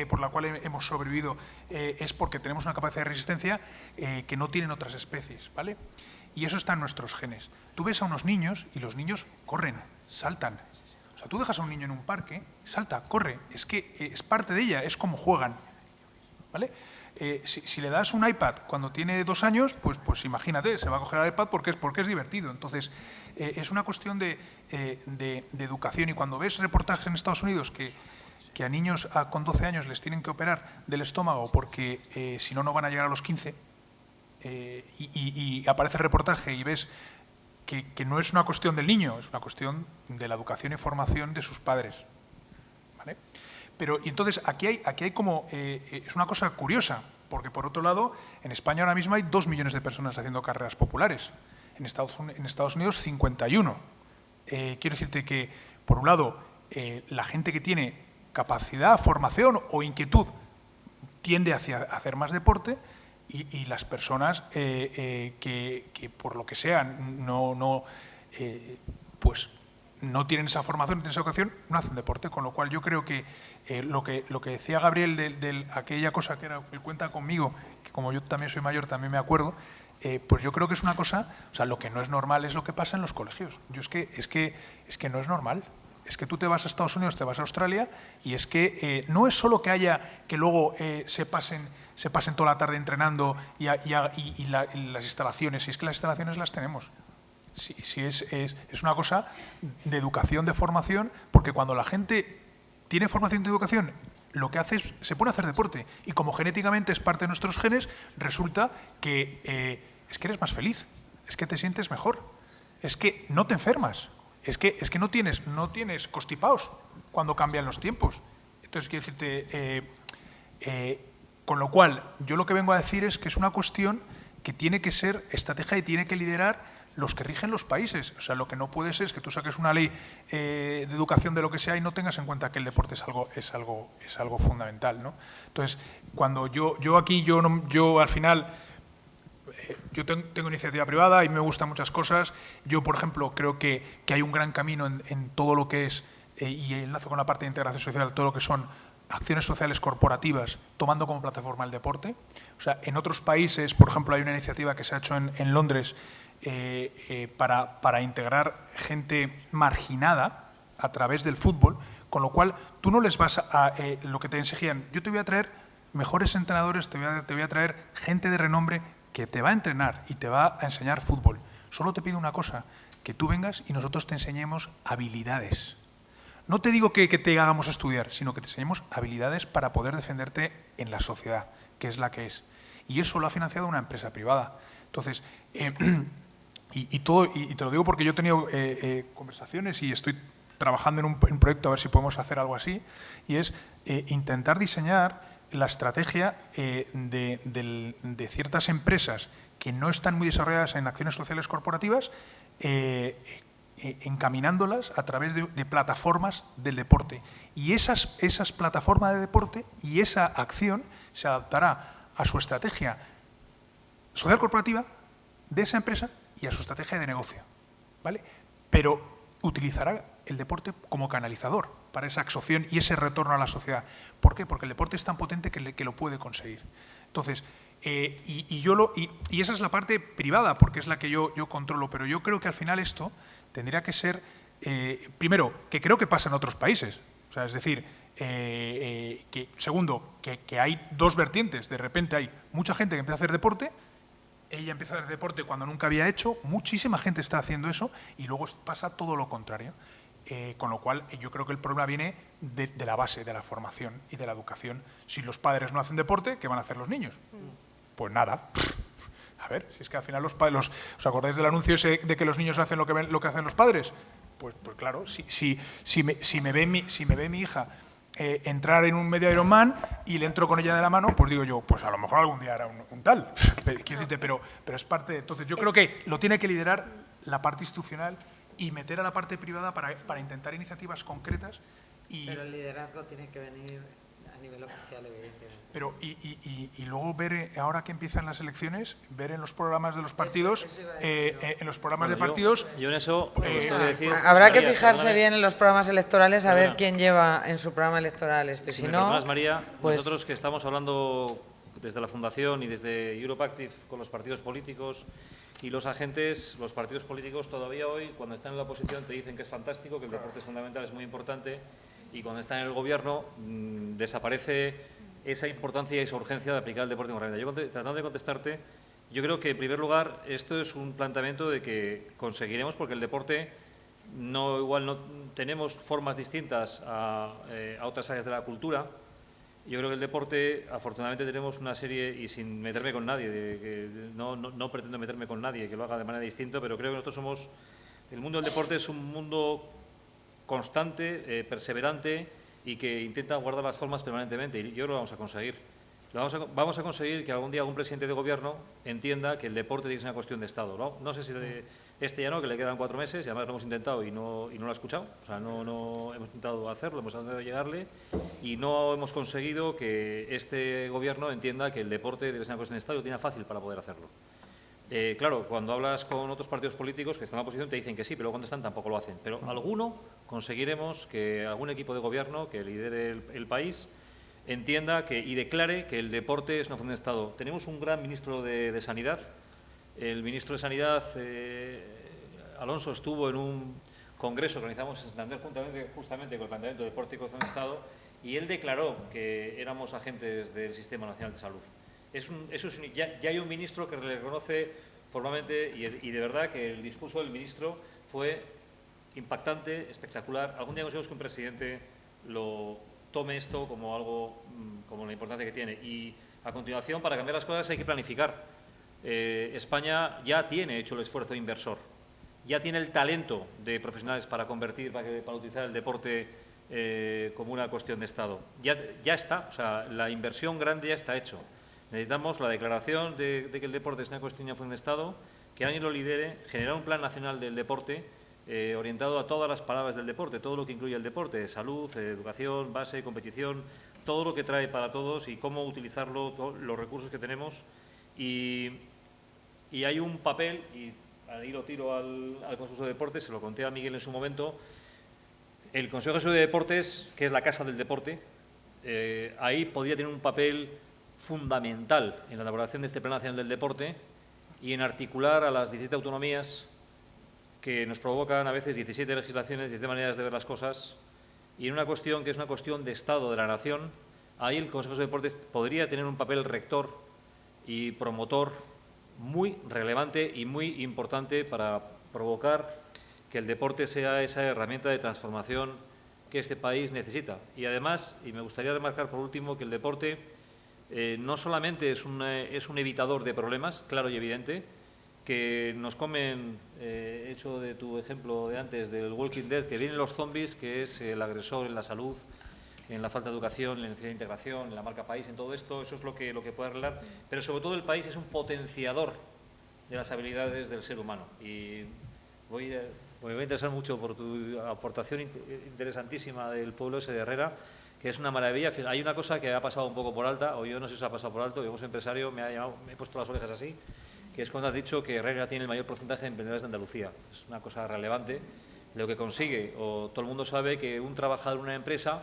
por la cual hemos sobrevivido es porque tenemos una capacidad de resistencia que no tienen otras especies, ¿vale? Y eso está en nuestros genes. Tú ves a unos niños y los niños corren, saltan. O sea, tú dejas a un niño en un parque, salta, corre. Es que es parte de ella, es como juegan, ¿vale? Si le das un iPad cuando tiene 2 años, pues imagínate, se va a coger el iPad porque es divertido. Entonces, es una cuestión de educación. Y cuando ves reportajes en Estados Unidos que a niños con 12 años les tienen que operar del estómago porque si no, no van a llegar a los 15, y aparece el reportaje y ves que no es una cuestión del niño, es una cuestión de la educación y formación de sus padres, ¿vale? Pero, y entonces, aquí hay como, es una cosa curiosa, porque por otro lado, en España ahora mismo hay 2 millones de personas haciendo carreras populares, en Estados Unidos 51. Quiero decirte que, por un lado, la gente que tiene capacidad, formación o inquietud tiende hacia hacer más deporte y las personas que por lo que sea pues no tienen esa formación, no tienen esa educación, no hacen deporte, con lo cual yo creo que lo que decía Gabriel de aquella cosa que era el cuenta conmigo, que como yo también soy mayor también me acuerdo, pues yo creo que es una cosa, o sea, lo que no es normal es lo que pasa en los colegios. Es que no es normal. Es que tú te vas a Estados Unidos, te vas a Australia y es que no es solo que haya que luego se pasen toda la tarde entrenando y las instalaciones, si es que las instalaciones las tenemos. Sí, es una cosa de educación, de formación, porque cuando la gente tiene formación de educación, lo que hace es, se pone a hacer deporte. Y como genéticamente es parte de nuestros genes, resulta que es que eres más feliz, es que te sientes mejor, es que no te enfermas, es que no tienes constipados cuando cambian los tiempos. Entonces, quiero decirte, con lo cual, yo lo que vengo a decir es que es una cuestión que tiene que ser estrategia y tiene que liderar los que rigen los países. O sea, lo que no puede ser es que tú saques una ley de educación de lo que sea y no tengas en cuenta que el deporte es algo fundamental, ¿no? Entonces, cuando yo al final, yo tengo iniciativa privada y me gustan muchas cosas. Yo, por ejemplo, creo que hay un gran camino en todo lo que es, y enlazo con la parte de integración social, todo lo que son acciones sociales corporativas, tomando como plataforma el deporte. O sea, en otros países, por ejemplo, hay una iniciativa que se ha hecho en Londres para integrar gente marginada a través del fútbol, con lo cual tú no les vas a lo que te exigían. Yo te voy a traer mejores entrenadores, te voy a traer gente de renombre que te va a entrenar y te va a enseñar fútbol. Solo te pido una cosa, que tú vengas y nosotros te enseñemos habilidades. No te digo que te hagamos estudiar, sino que te enseñemos habilidades para poder defenderte en la sociedad, que es la que es. Y eso lo ha financiado una empresa privada. Entonces, y te lo digo porque yo he tenido conversaciones y estoy trabajando en un proyecto a ver si podemos hacer algo así, y es intentar diseñar la estrategia de ciertas empresas que no están muy desarrolladas en acciones sociales corporativas, encaminándolas a través de plataformas del deporte. Y esas plataformas de deporte y esa acción se adaptará a su estrategia social corporativa de esa empresa y a su estrategia de negocio, ¿vale? Pero utilizará el deporte como canalizador para esa absorción y ese retorno a la sociedad. ¿Por qué? Porque el deporte es tan potente que lo puede conseguir. Entonces, y esa es la parte privada, porque es la que yo controlo, pero yo creo que al final esto tendría que ser, primero, que creo que pasa en otros países. O sea, es decir, segundo, que hay dos vertientes. De repente hay mucha gente que empieza a hacer deporte, ella empieza a hacer deporte cuando nunca había hecho, muchísima gente está haciendo eso, y luego pasa todo lo contrario. Con lo cual, yo creo que el problema viene de la base, de la formación y de la educación. Si los padres no hacen deporte, ¿qué van a hacer los niños? Pues nada. A ver, si es que al final ¿os acordáis del anuncio ese de que los niños hacen lo que hacen los padres? Pues claro, si me ve mi hija entrar en un medio Ironman y le entro con ella de la mano, pues digo yo, pues a lo mejor algún día hará un tal. Quiero decirte, pero es parte. Entonces, yo creo que lo tiene que liderar la parte institucional y meter a la parte privada para intentar iniciativas concretas. Pero el liderazgo tiene que venir a nivel oficial, evidentemente. Pero y luego ver, ahora que empiezan las elecciones, ver en los programas de los partidos, en los programas de partidos... Yo en eso... habrá que fijarse bien en los programas electorales, a ver quién lleva en su programa electoral esto. Si si me no, perdonas, María, pues, nosotros que estamos hablando desde la Fundación y desde Europe Active con los partidos políticos y los agentes, los partidos políticos todavía hoy, cuando están en la oposición, te dicen que es fantástico, que el deporte es fundamental, es muy importante, y cuando están en el gobierno desaparece esa importancia y esa urgencia de aplicar el deporte con realidad. Yo, tratando de contestarte, yo creo que, en primer lugar, esto es un planteamiento de que conseguiremos, porque el deporte igual no tenemos formas distintas a otras áreas de la cultura. Yo creo que el deporte, afortunadamente, tenemos una serie, y sin meterme con nadie, no pretendo meterme con nadie que lo haga de manera distinta, pero creo que nosotros somos, el mundo del deporte es un mundo constante, perseverante, y que intenta guardar las formas permanentemente, y yo creo que lo vamos a conseguir. Vamos a conseguir que algún día algún presidente de gobierno entienda que el deporte tiene que ser una cuestión de Estado, ¿no? No sé si este ya no, que le quedan 4 meses, y además lo hemos intentado y no lo ha escuchado. O sea, no hemos intentado hacerlo, hemos intentado llegarle, y no hemos conseguido que este gobierno entienda que el deporte debe ser una cuestión de Estado y lo tiene fácil para poder hacerlo. Claro, cuando hablas con otros partidos políticos que están en la oposición te dicen que sí, pero cuando están tampoco lo hacen. Pero alguno conseguiremos que algún equipo de gobierno que lidere el país entienda y declare que el deporte es una función de Estado. Tenemos un gran ministro de Sanidad. El ministro de Sanidad, Alonso, estuvo en un congreso que organizamos en Santander justamente con el planteamiento de deporte y función de Estado, y él declaró que éramos agentes del Sistema Nacional de Salud. Ya hay un ministro que le reconoce formalmente, y de verdad que el discurso del ministro fue impactante, espectacular. Algún día conseguimos que un presidente lo tome esto como algo, como la importancia que tiene. Y a continuación, para cambiar las cosas hay que planificar. España ya tiene hecho el esfuerzo inversor, ya tiene el talento de profesionales para utilizar el deporte como una cuestión de Estado. Ya está, o sea, la inversión grande ya está hecho. Necesitamos la declaración de que el deporte es una cuestión de Estado, que alguien lo lidere, generar un plan nacional del deporte orientado a todas las palabras del deporte, todo lo que incluye el deporte, salud, educación, base, competición, todo lo que trae para todos y cómo utilizarlo, los recursos que tenemos. Y hay un papel, y ahí lo tiro al Consejo de Deportes, se lo conté a Miguel en su momento. El Consejo de Deportes, que es la casa del deporte, ahí podría tener un papel fundamental en la elaboración de este Plan Nacional del Deporte y en articular a las 17 autonomías que nos provocan a veces 17 legislaciones, 17 maneras de ver las cosas, y en una cuestión que es una cuestión de Estado de la Nación, ahí el Consejo de Deportes podría tener un papel rector y promotor muy relevante y muy importante para provocar que el deporte sea esa herramienta de transformación que este país necesita. Y además, y me gustaría remarcar por último, que el deporte no solamente es un evitador de problemas, claro y evidente, que nos comen, hecho de tu ejemplo de antes, del Walking Dead, que vienen los zombies, que es el agresor en la salud, en la falta de educación, en la necesidad de integración, en la marca país, en todo esto, eso es lo que puede arreglar, pero sobre todo el país es un potenciador de las habilidades del ser humano. Y me voy a interesar mucho por tu aportación interesantísima del pueblo ese de Herrera, que es una maravilla. Hay una cosa que ha pasado un poco por alta, o yo no sé si se ha pasado por alto, yo como soy empresario me he puesto las orejas así, que es cuando has dicho que Herrera tiene el mayor porcentaje de emprendedores de Andalucía. Es una cosa relevante lo que consigue, o todo el mundo sabe que un trabajador en una empresa,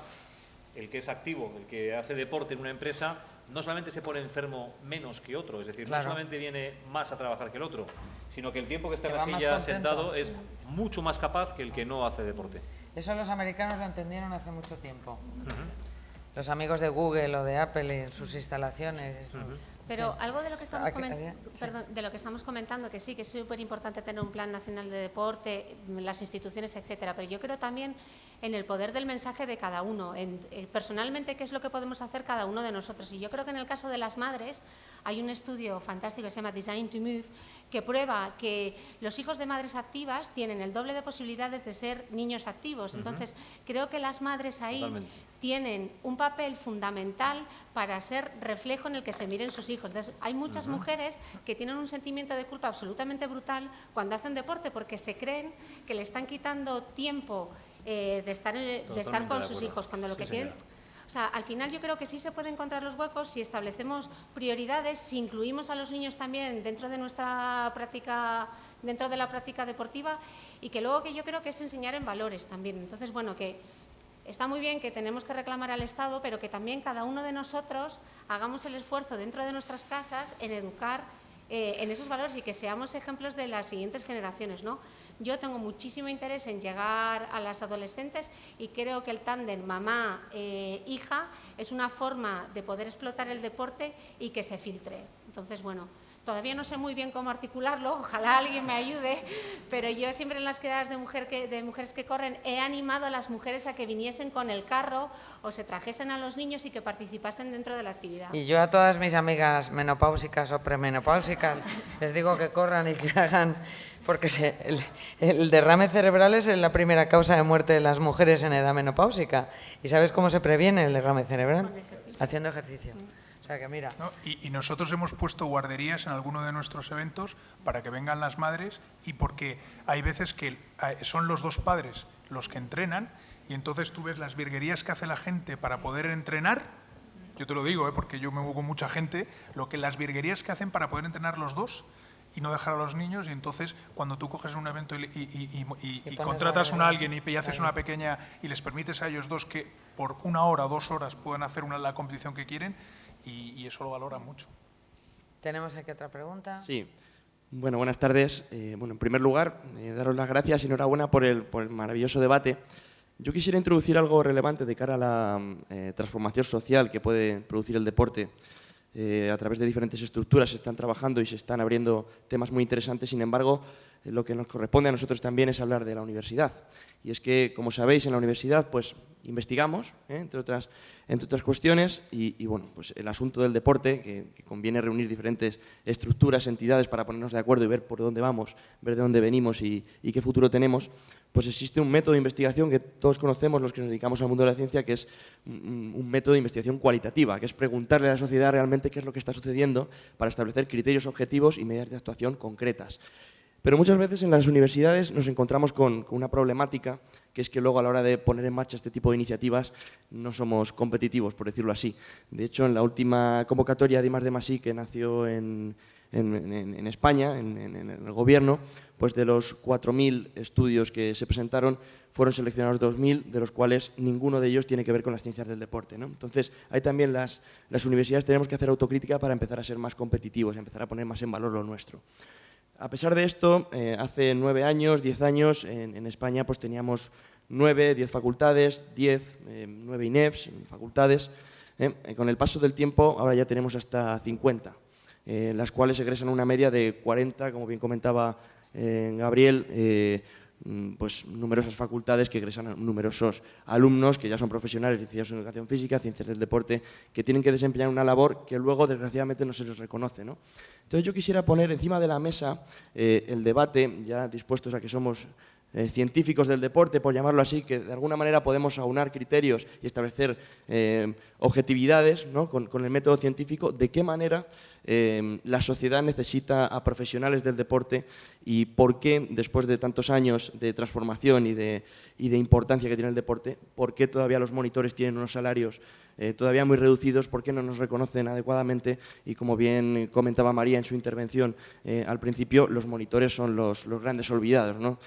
el que es activo, el que hace deporte en una empresa, no solamente se pone enfermo menos que otro, es decir, claro, no solamente viene más a trabajar que el otro, sino que el tiempo que está en que la va más silla contento. sentado es mucho más capaz que el que no hace deporte. Eso los americanos lo entendieron hace mucho tiempo. Los amigos de Google o de Apple en sus instalaciones. Pero algo de lo que estamos, Sí. de lo que estamos comentando, que sí, que es súper importante tener un plan nacional de deporte, las instituciones, etcétera, pero yo creo también en el poder del mensaje de cada uno, personalmente qué es lo que podemos hacer cada uno de nosotros. Y yo creo que en el caso de las madres hay un estudio fantástico que se llama Design to Move, que prueba que los hijos de madres activas tienen el doble de posibilidades de ser niños activos. Entonces, creo que las madres ahí Totalmente. tienen un papel fundamental para ser reflejo en el que se miren sus hijos. Entonces, hay muchas mujeres que tienen un sentimiento de culpa absolutamente brutal cuando hacen deporte porque se creen que le están quitando tiempo de estar con sus hijos, cuando lo que quieren... O sea, al final yo creo que sí se pueden encontrar los huecos si establecemos prioridades, si incluimos a los niños también dentro de nuestra práctica, dentro de la práctica deportiva, y que luego que yo creo que es enseñar en valores también. Entonces, bueno, que está muy bien que tenemos que reclamar al Estado, pero que también cada uno de nosotros hagamos el esfuerzo dentro de nuestras casas en educar en esos valores y que seamos ejemplos de las siguientes generaciones, ¿no? Yo tengo muchísimo interés en llegar a las adolescentes y creo que el tándem mamá-hija es una forma de poder explotar el deporte y que se filtre. Entonces, bueno, todavía no sé muy bien cómo articularlo, ojalá alguien me ayude, pero yo siempre en las quedadas de mujeres que corren he animado a las mujeres a que viniesen con el carro o se trajesen a los niños y que participasen dentro de la actividad. Y yo a todas mis amigas menopáusicas o premenopáusicas les digo que corran y que hagan, porque el derrame cerebral es la primera causa de muerte de las mujeres en edad menopáusica. ¿Y sabes cómo se previene el derrame cerebral? Haciendo ejercicio. O sea que mira. ¿No? Y nosotros hemos puesto guarderías en alguno de nuestros eventos para que vengan las madres y porque hay veces que son los dos padres los que entrenan y entonces tú ves las virguerías que hace la gente para poder entrenar. Yo te lo digo, porque yo me muevo con mucha gente, las virguerías que hacen para poder entrenar los dos y no dejar a los niños, y entonces cuando tú coges un evento y contratas a alguien y haces una pequeña y les permites a ellos dos que por 1 hora o 2 horas puedan hacer la competición que quieren, y eso lo valoran mucho. ¿Tenemos aquí otra pregunta? Sí. Bueno, buenas tardes. En primer lugar, daros las gracias y enhorabuena por el maravilloso debate. Yo quisiera introducir algo relevante de cara a la transformación social que puede producir el deporte. A través de diferentes estructuras se están trabajando y se están abriendo temas muy interesantes. Sin embargo, lo que nos corresponde a nosotros también es hablar de la universidad. Y es que, como sabéis, en la universidad pues investigamos, entre otras cuestiones, y bueno, pues el asunto del deporte, que conviene reunir diferentes estructuras, entidades para ponernos de acuerdo y ver por dónde vamos, ver de dónde venimos y qué futuro tenemos, pues existe un método de investigación que todos conocemos los que nos dedicamos al mundo de la ciencia, que es un método de investigación cualitativa, que es preguntarle a la sociedad realmente qué es lo que está sucediendo para establecer criterios objetivos y medidas de actuación concretas. Pero muchas veces en las universidades nos encontramos con una problemática, que es que luego a la hora de poner en marcha este tipo de iniciativas no somos competitivos, por decirlo así. De hecho, en la última convocatoria de I+D+I que nació en España, en el Gobierno, pues de los 4.000 estudios que se presentaron, fueron seleccionados 2.000, de los cuales ninguno de ellos tiene que ver con las ciencias del deporte, ¿no? Entonces, ahí también las universidades tenemos que hacer autocrítica para empezar a ser más competitivos, empezar a poner más en valor lo nuestro. A pesar de esto, hace 9 años, 10 años, en España pues teníamos 9, 10 facultades, 9 INEFs, facultades. Con el paso del tiempo, ahora ya tenemos hasta 50, las cuales egresan una media de 40, como bien comentaba Gabriel, pues numerosas facultades que egresan numerosos alumnos que ya son profesionales, licenciados en educación física, ciencias del deporte, que tienen que desempeñar una labor que luego desgraciadamente no se les reconoce, ¿no? Entonces yo quisiera poner encima de la mesa el debate, ya dispuestos a que somos científicos del deporte, por llamarlo así, que de alguna manera podemos aunar criterios y establecer objetividades, ¿no? con el método científico, de qué manera la sociedad necesita a profesionales del deporte y por qué, después de tantos años de transformación y de importancia que tiene el deporte, por qué todavía los monitores tienen unos salarios todavía muy reducidos, por qué no nos reconocen adecuadamente y, como bien comentaba María en su intervención al principio, los monitores son los grandes olvidados, ¿no?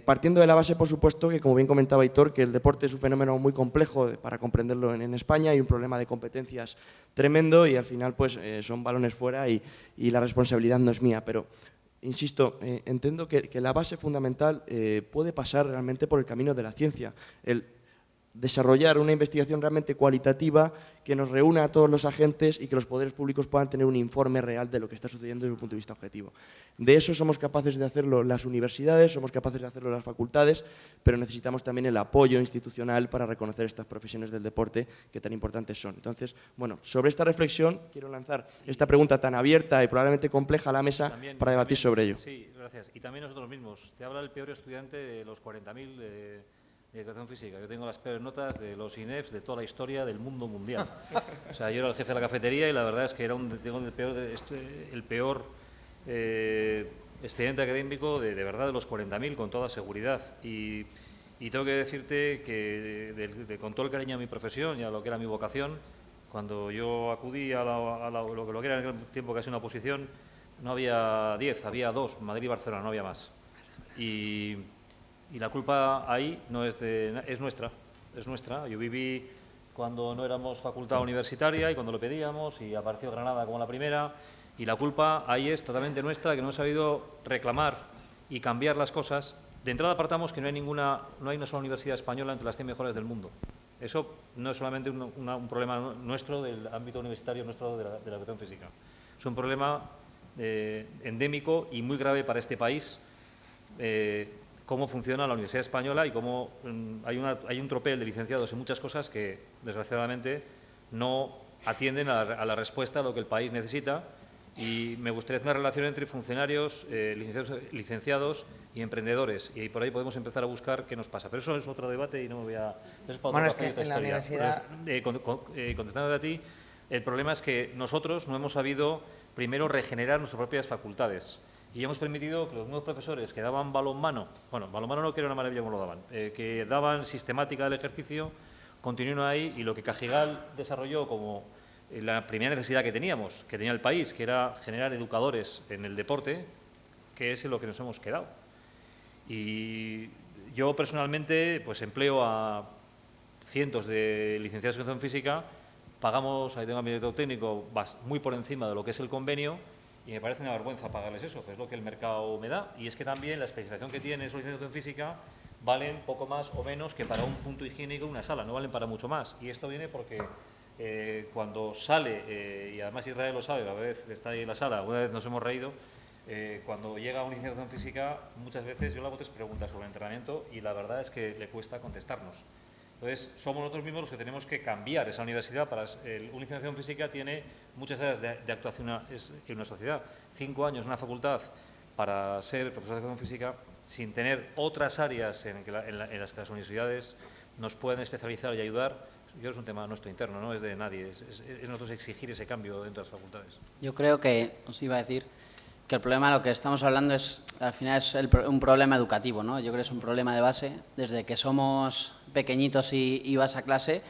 Partiendo de la base, por supuesto, que como bien comentaba Hitor, que el deporte es un fenómeno muy complejo para comprenderlo en España, hay un problema de competencias tremendo y al final pues son balones fuera y la responsabilidad no es mía, pero insisto, entiendo que la base fundamental puede pasar realmente por el camino de la ciencia, el desarrollar una investigación realmente cualitativa que nos reúna a todos los agentes y que los poderes públicos puedan tener un informe real de lo que está sucediendo desde un punto de vista objetivo. De eso somos capaces de hacerlo las universidades, somos capaces de hacerlo las facultades, pero necesitamos también el apoyo institucional para reconocer estas profesiones del deporte que tan importantes son. Entonces, bueno, sobre esta reflexión quiero lanzar esta pregunta tan abierta y probablemente compleja a la mesa para debatir sobre ello. Sí, gracias. Y también nosotros mismos. Te habla el peor estudiante de los 40.000 de educación física. Yo tengo las peores notas de los INEFs de toda la historia del mundo mundial. O sea, yo era el jefe de la cafetería y la verdad es que era el peor expediente académico de verdad de los 40.000 con toda seguridad. Y tengo que decirte que con todo el cariño a mi profesión y a lo que era mi vocación, cuando yo acudí a lo que era en aquel tiempo casi una oposición, no había 10, había 2, Madrid y Barcelona, no había más. Y la culpa ahí no es nuestra, es nuestra. Yo viví cuando no éramos facultad universitaria y cuando lo pedíamos y apareció Granada como la primera y la culpa ahí es totalmente nuestra, que no hemos sabido reclamar y cambiar las cosas. De entrada partamos que no hay una sola universidad española entre las 100 mejores del mundo. Eso no es solamente un problema nuestro del ámbito universitario, nuestro de la educación física. Es un problema endémico y muy grave para este país. Cómo funciona la Universidad Española y cómo hay un tropel de licenciados en muchas cosas que, desgraciadamente, no atienden a la respuesta a lo que el país necesita. Y me gustaría hacer una relación entre funcionarios, licenciados y emprendedores. Y por ahí podemos empezar a buscar qué nos pasa. Pero eso es otro debate y no me voy a... Eso es para bueno, otra es que en la universidad... contestando a ti, el problema es que nosotros no hemos sabido primero regenerar nuestras propias facultades. Y hemos permitido que los nuevos profesores que daban balonmano, bueno, balonmano no que era una maravilla como lo daban, que daban sistemática del ejercicio, continúen ahí y lo que Cajigal desarrolló como la primera necesidad que teníamos, que tenía el país, que era generar educadores en el deporte, que es en lo que nos hemos quedado. Y yo personalmente pues empleo a cientos de licenciados en educación física, pagamos, ahí tengo a mi director técnico, muy por encima de lo que es el convenio. Y me parece una vergüenza pagarles eso, que es lo que el mercado me da. Y es que también la especialización que tiene esos licenciados en física valen poco más o menos que para un punto higiénico una sala, no valen para mucho más. Y esto viene porque cuando sale, y además Israel lo sabe, a veces está ahí en la sala, una vez nos hemos reído, cuando llega un licenciado en física, muchas veces yo le hago 3 preguntas sobre el entrenamiento y la verdad es que le cuesta contestarnos. Entonces, somos nosotros mismos los que tenemos que cambiar esa universidad. Una licenciatura en física tiene muchas áreas de actuación en una sociedad. 5 años en una facultad para ser profesor de educación física, sin tener otras áreas en las que las universidades nos pueden especializar y ayudar. Yo es un tema nuestro interno, no es de nadie, es nosotros exigir ese cambio dentro de las facultades. Yo creo que, os iba a decir, que el problema de lo que estamos hablando es, al final es un problema educativo, ¿no? Yo creo que es un problema de base, desde que somos pequeñitos y vas a clase,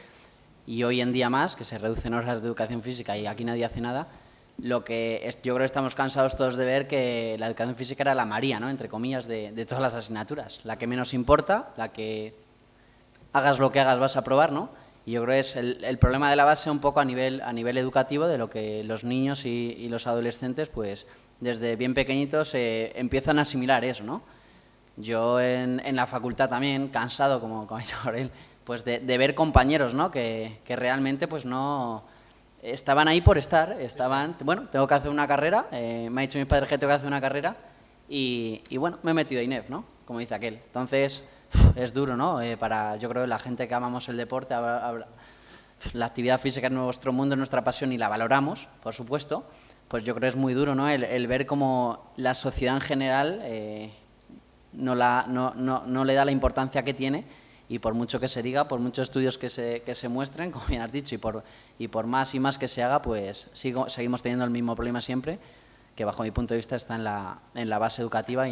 y hoy en día más, que se reducen horas de educación física y aquí nadie hace nada, yo creo que estamos cansados todos de ver que la educación física era la María, ¿no?, entre comillas, de todas las asignaturas, la que menos importa, la que hagas lo que hagas vas a aprobar, ¿no? Y yo creo que es el problema de la base un poco a nivel educativo, de lo que los niños y los adolescentes, pues desde bien pequeñitos empiezan a asimilar eso, ¿no? Yo en la facultad también, cansado, como ha dicho Aurel, pues de ver compañeros, ¿no?, que realmente pues no estaban ahí por estar, bueno, tengo que hacer una carrera, me ha dicho mis padres que tengo que hacer una carrera y bueno, me he metido a INEF, ¿no?, como dice aquel. Entonces, es duro, ¿no?, yo creo que la gente que amamos el deporte, la actividad física es nuestro mundo, es nuestra pasión y la valoramos, por supuesto, pues yo creo que es muy duro, ¿no?, el ver cómo la sociedad en general no le da la importancia que tiene, y por mucho que se diga, por muchos estudios que se muestren, como bien has dicho, y por más y más que se haga, pues seguimos teniendo el mismo problema siempre, que bajo mi punto de vista está en la base educativa y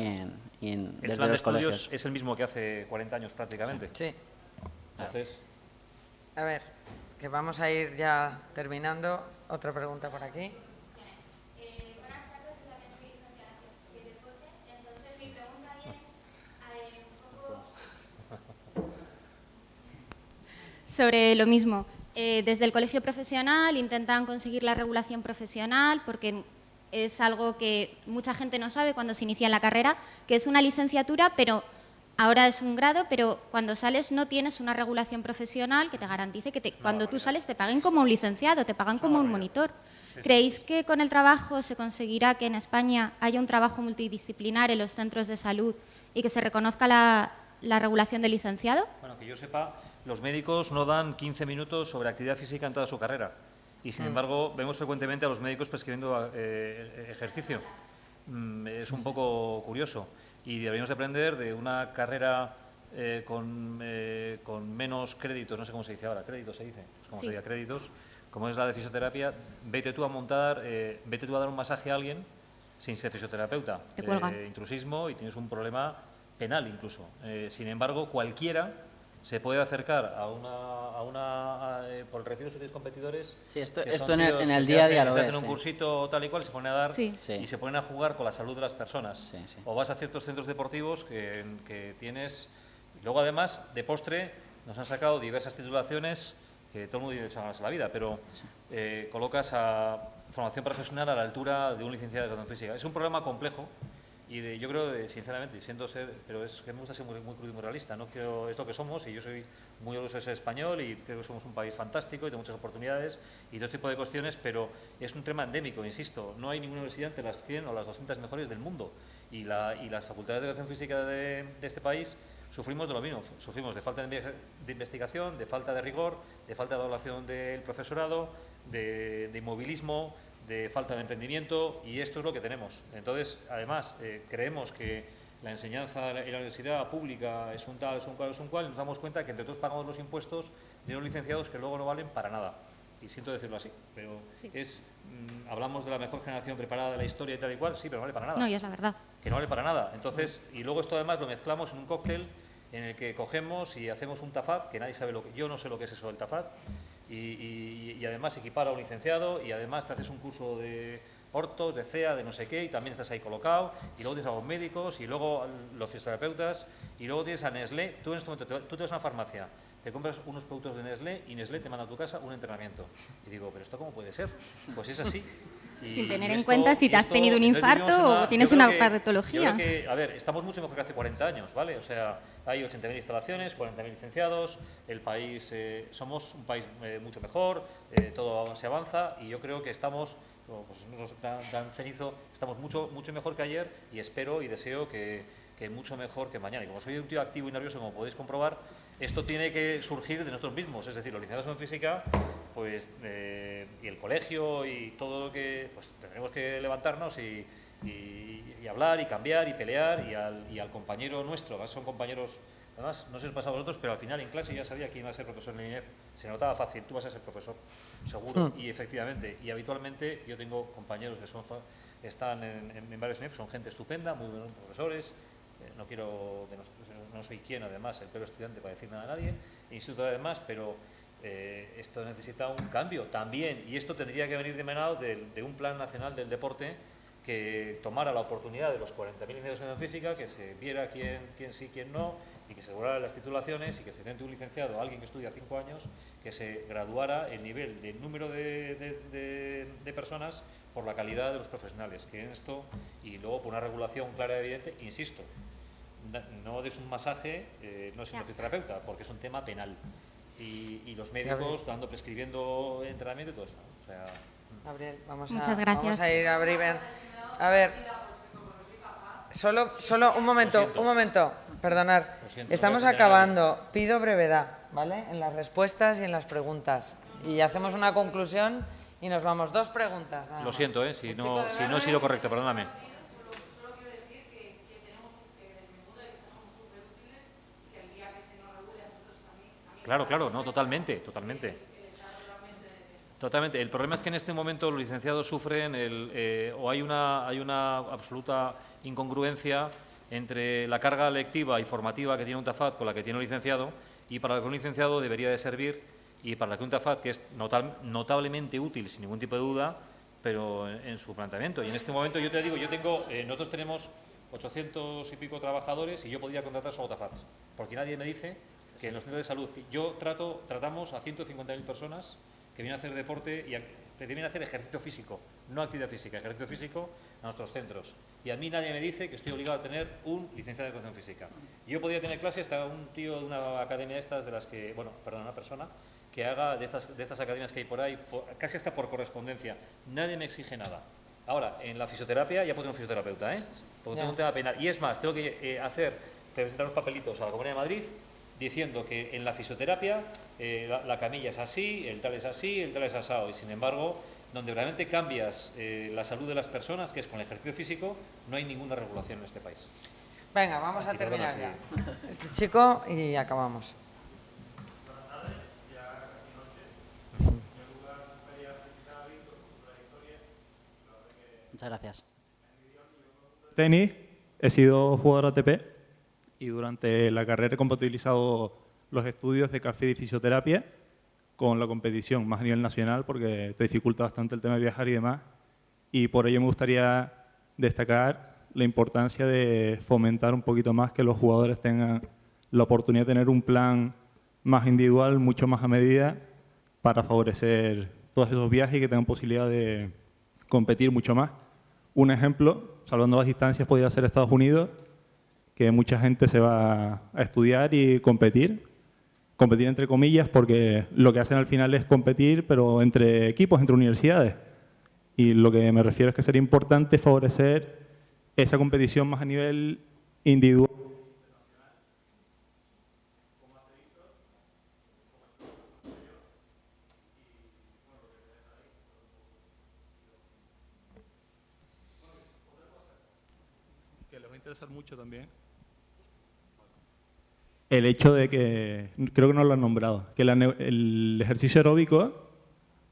desde el plan de los colegios. estudios es el mismo que hace 40 años prácticamente. Sí. Entonces, A ver, que vamos a ir ya terminando. Otra pregunta por aquí. Buenas tardes, yo también soy licenciada en deporte, entonces mi pregunta viene un poco sobre lo mismo. Desde el colegio profesional intentan conseguir la regulación profesional porque es algo que mucha gente no sabe cuando se inicia en la carrera, que es una licenciatura, pero ahora es un grado, pero cuando sales no tienes una regulación profesional que te garantice que cuando tú sales te paguen como un licenciado, te pagan como un monitor. ¿Creéis que con el trabajo se conseguirá que en España haya un trabajo multidisciplinar en los centros de salud y que se reconozca la regulación del licenciado? bueno, que yo sepa, los médicos no dan 15 minutos sobre actividad física en toda su carrera. Y, sin embargo, vemos frecuentemente a los médicos prescribiendo ejercicio. Es un poco curioso. Y deberíamos de aprender de una carrera con menos créditos, no sé cómo se dice ahora, créditos se dice, como se diga, créditos, como es la de fisioterapia. Vete tú a dar un masaje a alguien sin ser fisioterapeuta. Te cuelgan. Intrusismo, y tienes un problema penal incluso. Sin embargo, cualquiera se puede acercar por el retiro de competidores. Sí, esto son en tíos el que día a día lo se ves. hacen un cursito tal y cual, se ponen a dar Sí. y se ponen a jugar con la salud de las personas. Sí, sí. O vas a ciertos centros deportivos que tienes. Luego, además, de postre, nos han sacado diversas titulaciones que todo el mundo tiene derecho a ganarse la vida, pero colocas a formación profesional a la altura de un licenciado de educación física. Es un programa complejo. Y yo creo, sinceramente, siento ser, pero es que me gusta ser muy crudo y muy realista. No quiero, es lo que somos, y yo soy muy orgulloso de ser español y creo que somos un país fantástico y de muchas oportunidades y todo este tipo de cuestiones, pero es un tema endémico, insisto. No hay ninguna universidad entre las 100 o las 200 mejores del mundo, y las facultades de educación física de este país sufrimos de lo mismo. Sufrimos de falta de investigación, de falta de rigor, de falta de evaluación del profesorado, de inmovilismo, de falta de emprendimiento, y esto es lo que tenemos. Entonces, además, creemos que la enseñanza en la universidad pública es un tal, es un cual, es un cual, y nos damos cuenta que entre todos pagamos los impuestos de los licenciados que luego no valen para nada. Y siento decirlo así, pero sí. Hablamos de la mejor generación preparada de la historia y tal y cual, sí, pero no vale para nada. No, y es la verdad. Que no vale para nada. Entonces, y luego esto además lo mezclamos en un cóctel en el que cogemos y hacemos un TAFAT, que nadie sabe yo no sé lo que es eso del TAFAT, y además equipara a un licenciado, y además te haces un curso de ortos, de CEA, de no sé qué, y también estás ahí colocado, y luego tienes a los médicos, y luego los fisioterapeutas, y luego tienes a Nestlé. Tú en este momento tú te vas a una farmacia, te compras unos productos de Nestlé y Nestlé te manda a tu casa un entrenamiento. Y digo, ¿pero esto cómo puede ser? Pues es así. Sin tener en cuenta si te has tenido un infarto o tienes una patología. Yo creo que, a ver, estamos mucho mejor que hace 40 años, ¿vale? O sea, hay 80.000 instalaciones, 40.000 licenciados, el país, somos un país mucho mejor, todo se avanza, y yo creo que estamos, pues nosotros Dan Cenizo, estamos mucho mejor que ayer, y espero y deseo que mucho mejor que mañana. Y como soy un tío activo y nervioso, como podéis comprobar, Esto tiene que surgir de nosotros mismos, es decir, los licenciados en física, pues, y el colegio y todo lo que, pues tendremos que levantarnos y hablar y cambiar y pelear y al compañero nuestro, además son compañeros, además no sé si os pasa a vosotros, pero al final en clase ya sabía quién iba a ser profesor en el INEF, se notaba fácil, tú vas a ser profesor, seguro, y efectivamente, y habitualmente yo tengo compañeros que están en varios INEF, son gente estupenda, muy buenos profesores. No quiero, no soy quien además, el peor estudiante para decir nada a nadie, instituto además, pero esto necesita un cambio también, y esto tendría que venir de manado de un plan nacional del deporte que tomara la oportunidad de los 40.000 licenciados en física, que se viera quién sí, quién no, y que se asegurara las titulaciones y que efectivamente un licenciado, alguien que estudia 5 años, que se graduara el nivel de número de personas por la calidad de los profesionales, que en esto, y luego por una regulación clara y evidente, insisto, no des un masaje, no siendo fisioterapeuta, porque es un tema penal. Y los médicos prescribiendo entrenamiento y todo esto. O sea, Gabriel, Muchas gracias. Vamos a ir a abrir. A ver, solo un momento, perdonar. Estamos acabando. Pido brevedad, ¿vale? En las respuestas y en las preguntas. Y hacemos una conclusión y nos vamos. 2 preguntas. Lo siento, si no he sido correcto, perdóname. Claro, no, totalmente. Totalmente. El problema es que en este momento los licenciados sufren o hay una absoluta incongruencia entre la carga lectiva y formativa que tiene un TAFAD con la que tiene un licenciado, y para lo que un licenciado debería de servir, y para la que un TAFAD, que es notablemente útil, sin ningún tipo de duda, pero en su planteamiento. Y en este momento yo te digo, nosotros tenemos 800 y pico trabajadores y yo podría contratar solo TAFADs, porque nadie me dice que en los centros de salud, tratamos a 150.000 personas que vienen a hacer deporte y que vienen a hacer ejercicio físico, no actividad física, ejercicio físico a nuestros centros. Y a mí nadie me dice que estoy obligado a tener un licenciado de educación física. Yo podría tener clase hasta un tío de una academia de estas, una persona que haga de estas academias que hay por ahí, casi hasta por correspondencia. Nadie me exige nada. Ahora, en la fisioterapia ya puedo tener un fisioterapeuta, porque tengo un tema penal. Y es más, tengo que presentar unos papelitos a la Comunidad de Madrid diciendo que en la fisioterapia la camilla es así, el tal es así, el tal es asado, y sin embargo, donde realmente cambias la salud de las personas, que es con el ejercicio físico, no hay ninguna regulación en este país. Venga, vamos a terminar ya. Este chico y acabamos. Muchas gracias. Tenis, he sido jugador ATP y durante la carrera he compatibilizado los estudios de CAFID y fisioterapia con la competición, más a nivel nacional, porque te dificulta bastante el tema de viajar y demás. Y por ello me gustaría destacar la importancia de fomentar un poquito más que los jugadores tengan la oportunidad de tener un plan más individual, mucho más a medida, para favorecer todos esos viajes y que tengan posibilidad de competir mucho más. Un ejemplo, salvando las distancias, podría ser Estados Unidos, que mucha gente se va a estudiar y competir entre comillas, porque lo que hacen al final es competir, pero entre equipos, entre universidades. Y lo que me refiero es que sería importante favorecer esa competición más a nivel individual. Que les va a interesar mucho también. El hecho de que, creo que no lo han nombrado, que el ejercicio aeróbico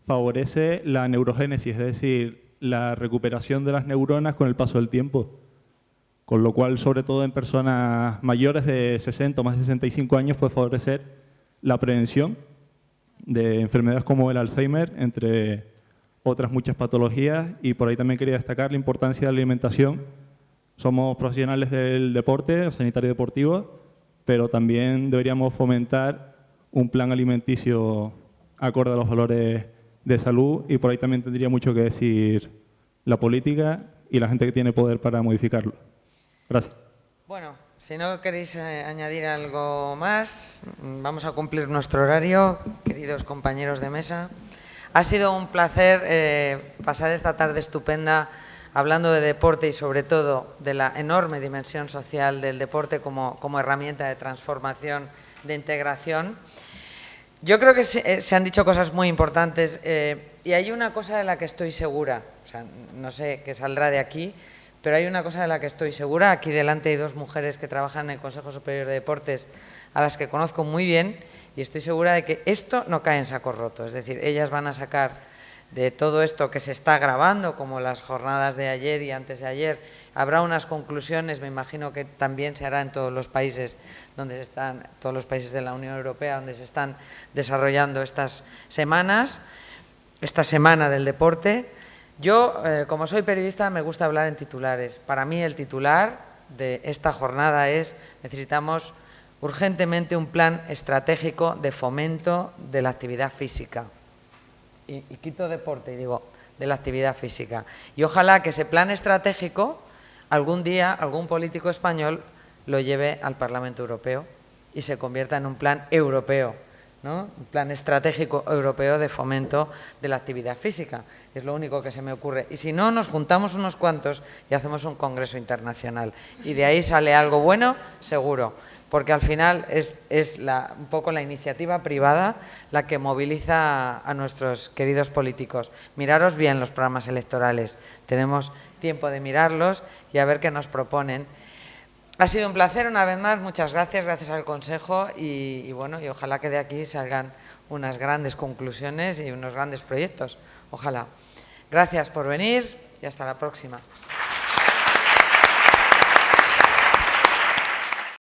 favorece la neurogénesis, es decir, la recuperación de las neuronas con el paso del tiempo. Con lo cual, sobre todo en personas mayores de 60 o más de 65 años, puede favorecer la prevención de enfermedades como el Alzheimer, entre otras muchas patologías. Y por ahí también quería destacar la importancia de la alimentación. Somos profesionales del deporte, sanitario deportivo, pero también deberíamos fomentar un plan alimenticio acorde a los valores de salud, y por ahí también tendría mucho que decir la política y la gente que tiene poder para modificarlo. Gracias. Bueno, si no queréis añadir algo más, vamos a cumplir nuestro horario, queridos compañeros de mesa. Ha sido un placer pasar esta tarde estupenda hablando de deporte y sobre todo de la enorme dimensión social del deporte como herramienta de transformación de integración. Yo creo que se han dicho cosas muy importantes y hay una cosa de la que estoy segura, o sea, no sé qué saldrá de aquí, pero hay una cosa de la que estoy segura. Aquí delante hay dos mujeres que trabajan en el Consejo Superior de Deportes a las que conozco muy bien y estoy segura de que esto no cae en saco roto, es decir, ellas van a sacar de todo esto que se está grabando, como las jornadas de ayer y antes de ayer, habrá unas conclusiones, me imagino que también se hará en todos los países donde están, todos los países de la Unión Europea donde se están desarrollando estas semanas, esta semana del deporte. Yo, como soy periodista, me gusta hablar en titulares. Para mí el titular de esta jornada es: necesitamos urgentemente un plan estratégico de fomento de la actividad física. Y quito deporte y digo de la actividad física. Y ojalá que ese plan estratégico algún día algún político español lo lleve al Parlamento Europeo y se convierta en un plan europeo, ¿no? Un plan estratégico europeo de fomento de la actividad física. Es lo único que se me ocurre. Y si no, nos juntamos unos cuantos y hacemos un congreso internacional. Y de ahí sale algo bueno, seguro. Porque al final es un poco la iniciativa privada la que moviliza a nuestros queridos políticos. Miraros bien los programas electorales. Tenemos tiempo de mirarlos y a ver qué nos proponen. Ha sido un placer una vez más, muchas gracias, gracias al Consejo y bueno, y ojalá que de aquí salgan unas grandes conclusiones y unos grandes proyectos, ojalá. Gracias por venir y hasta la próxima.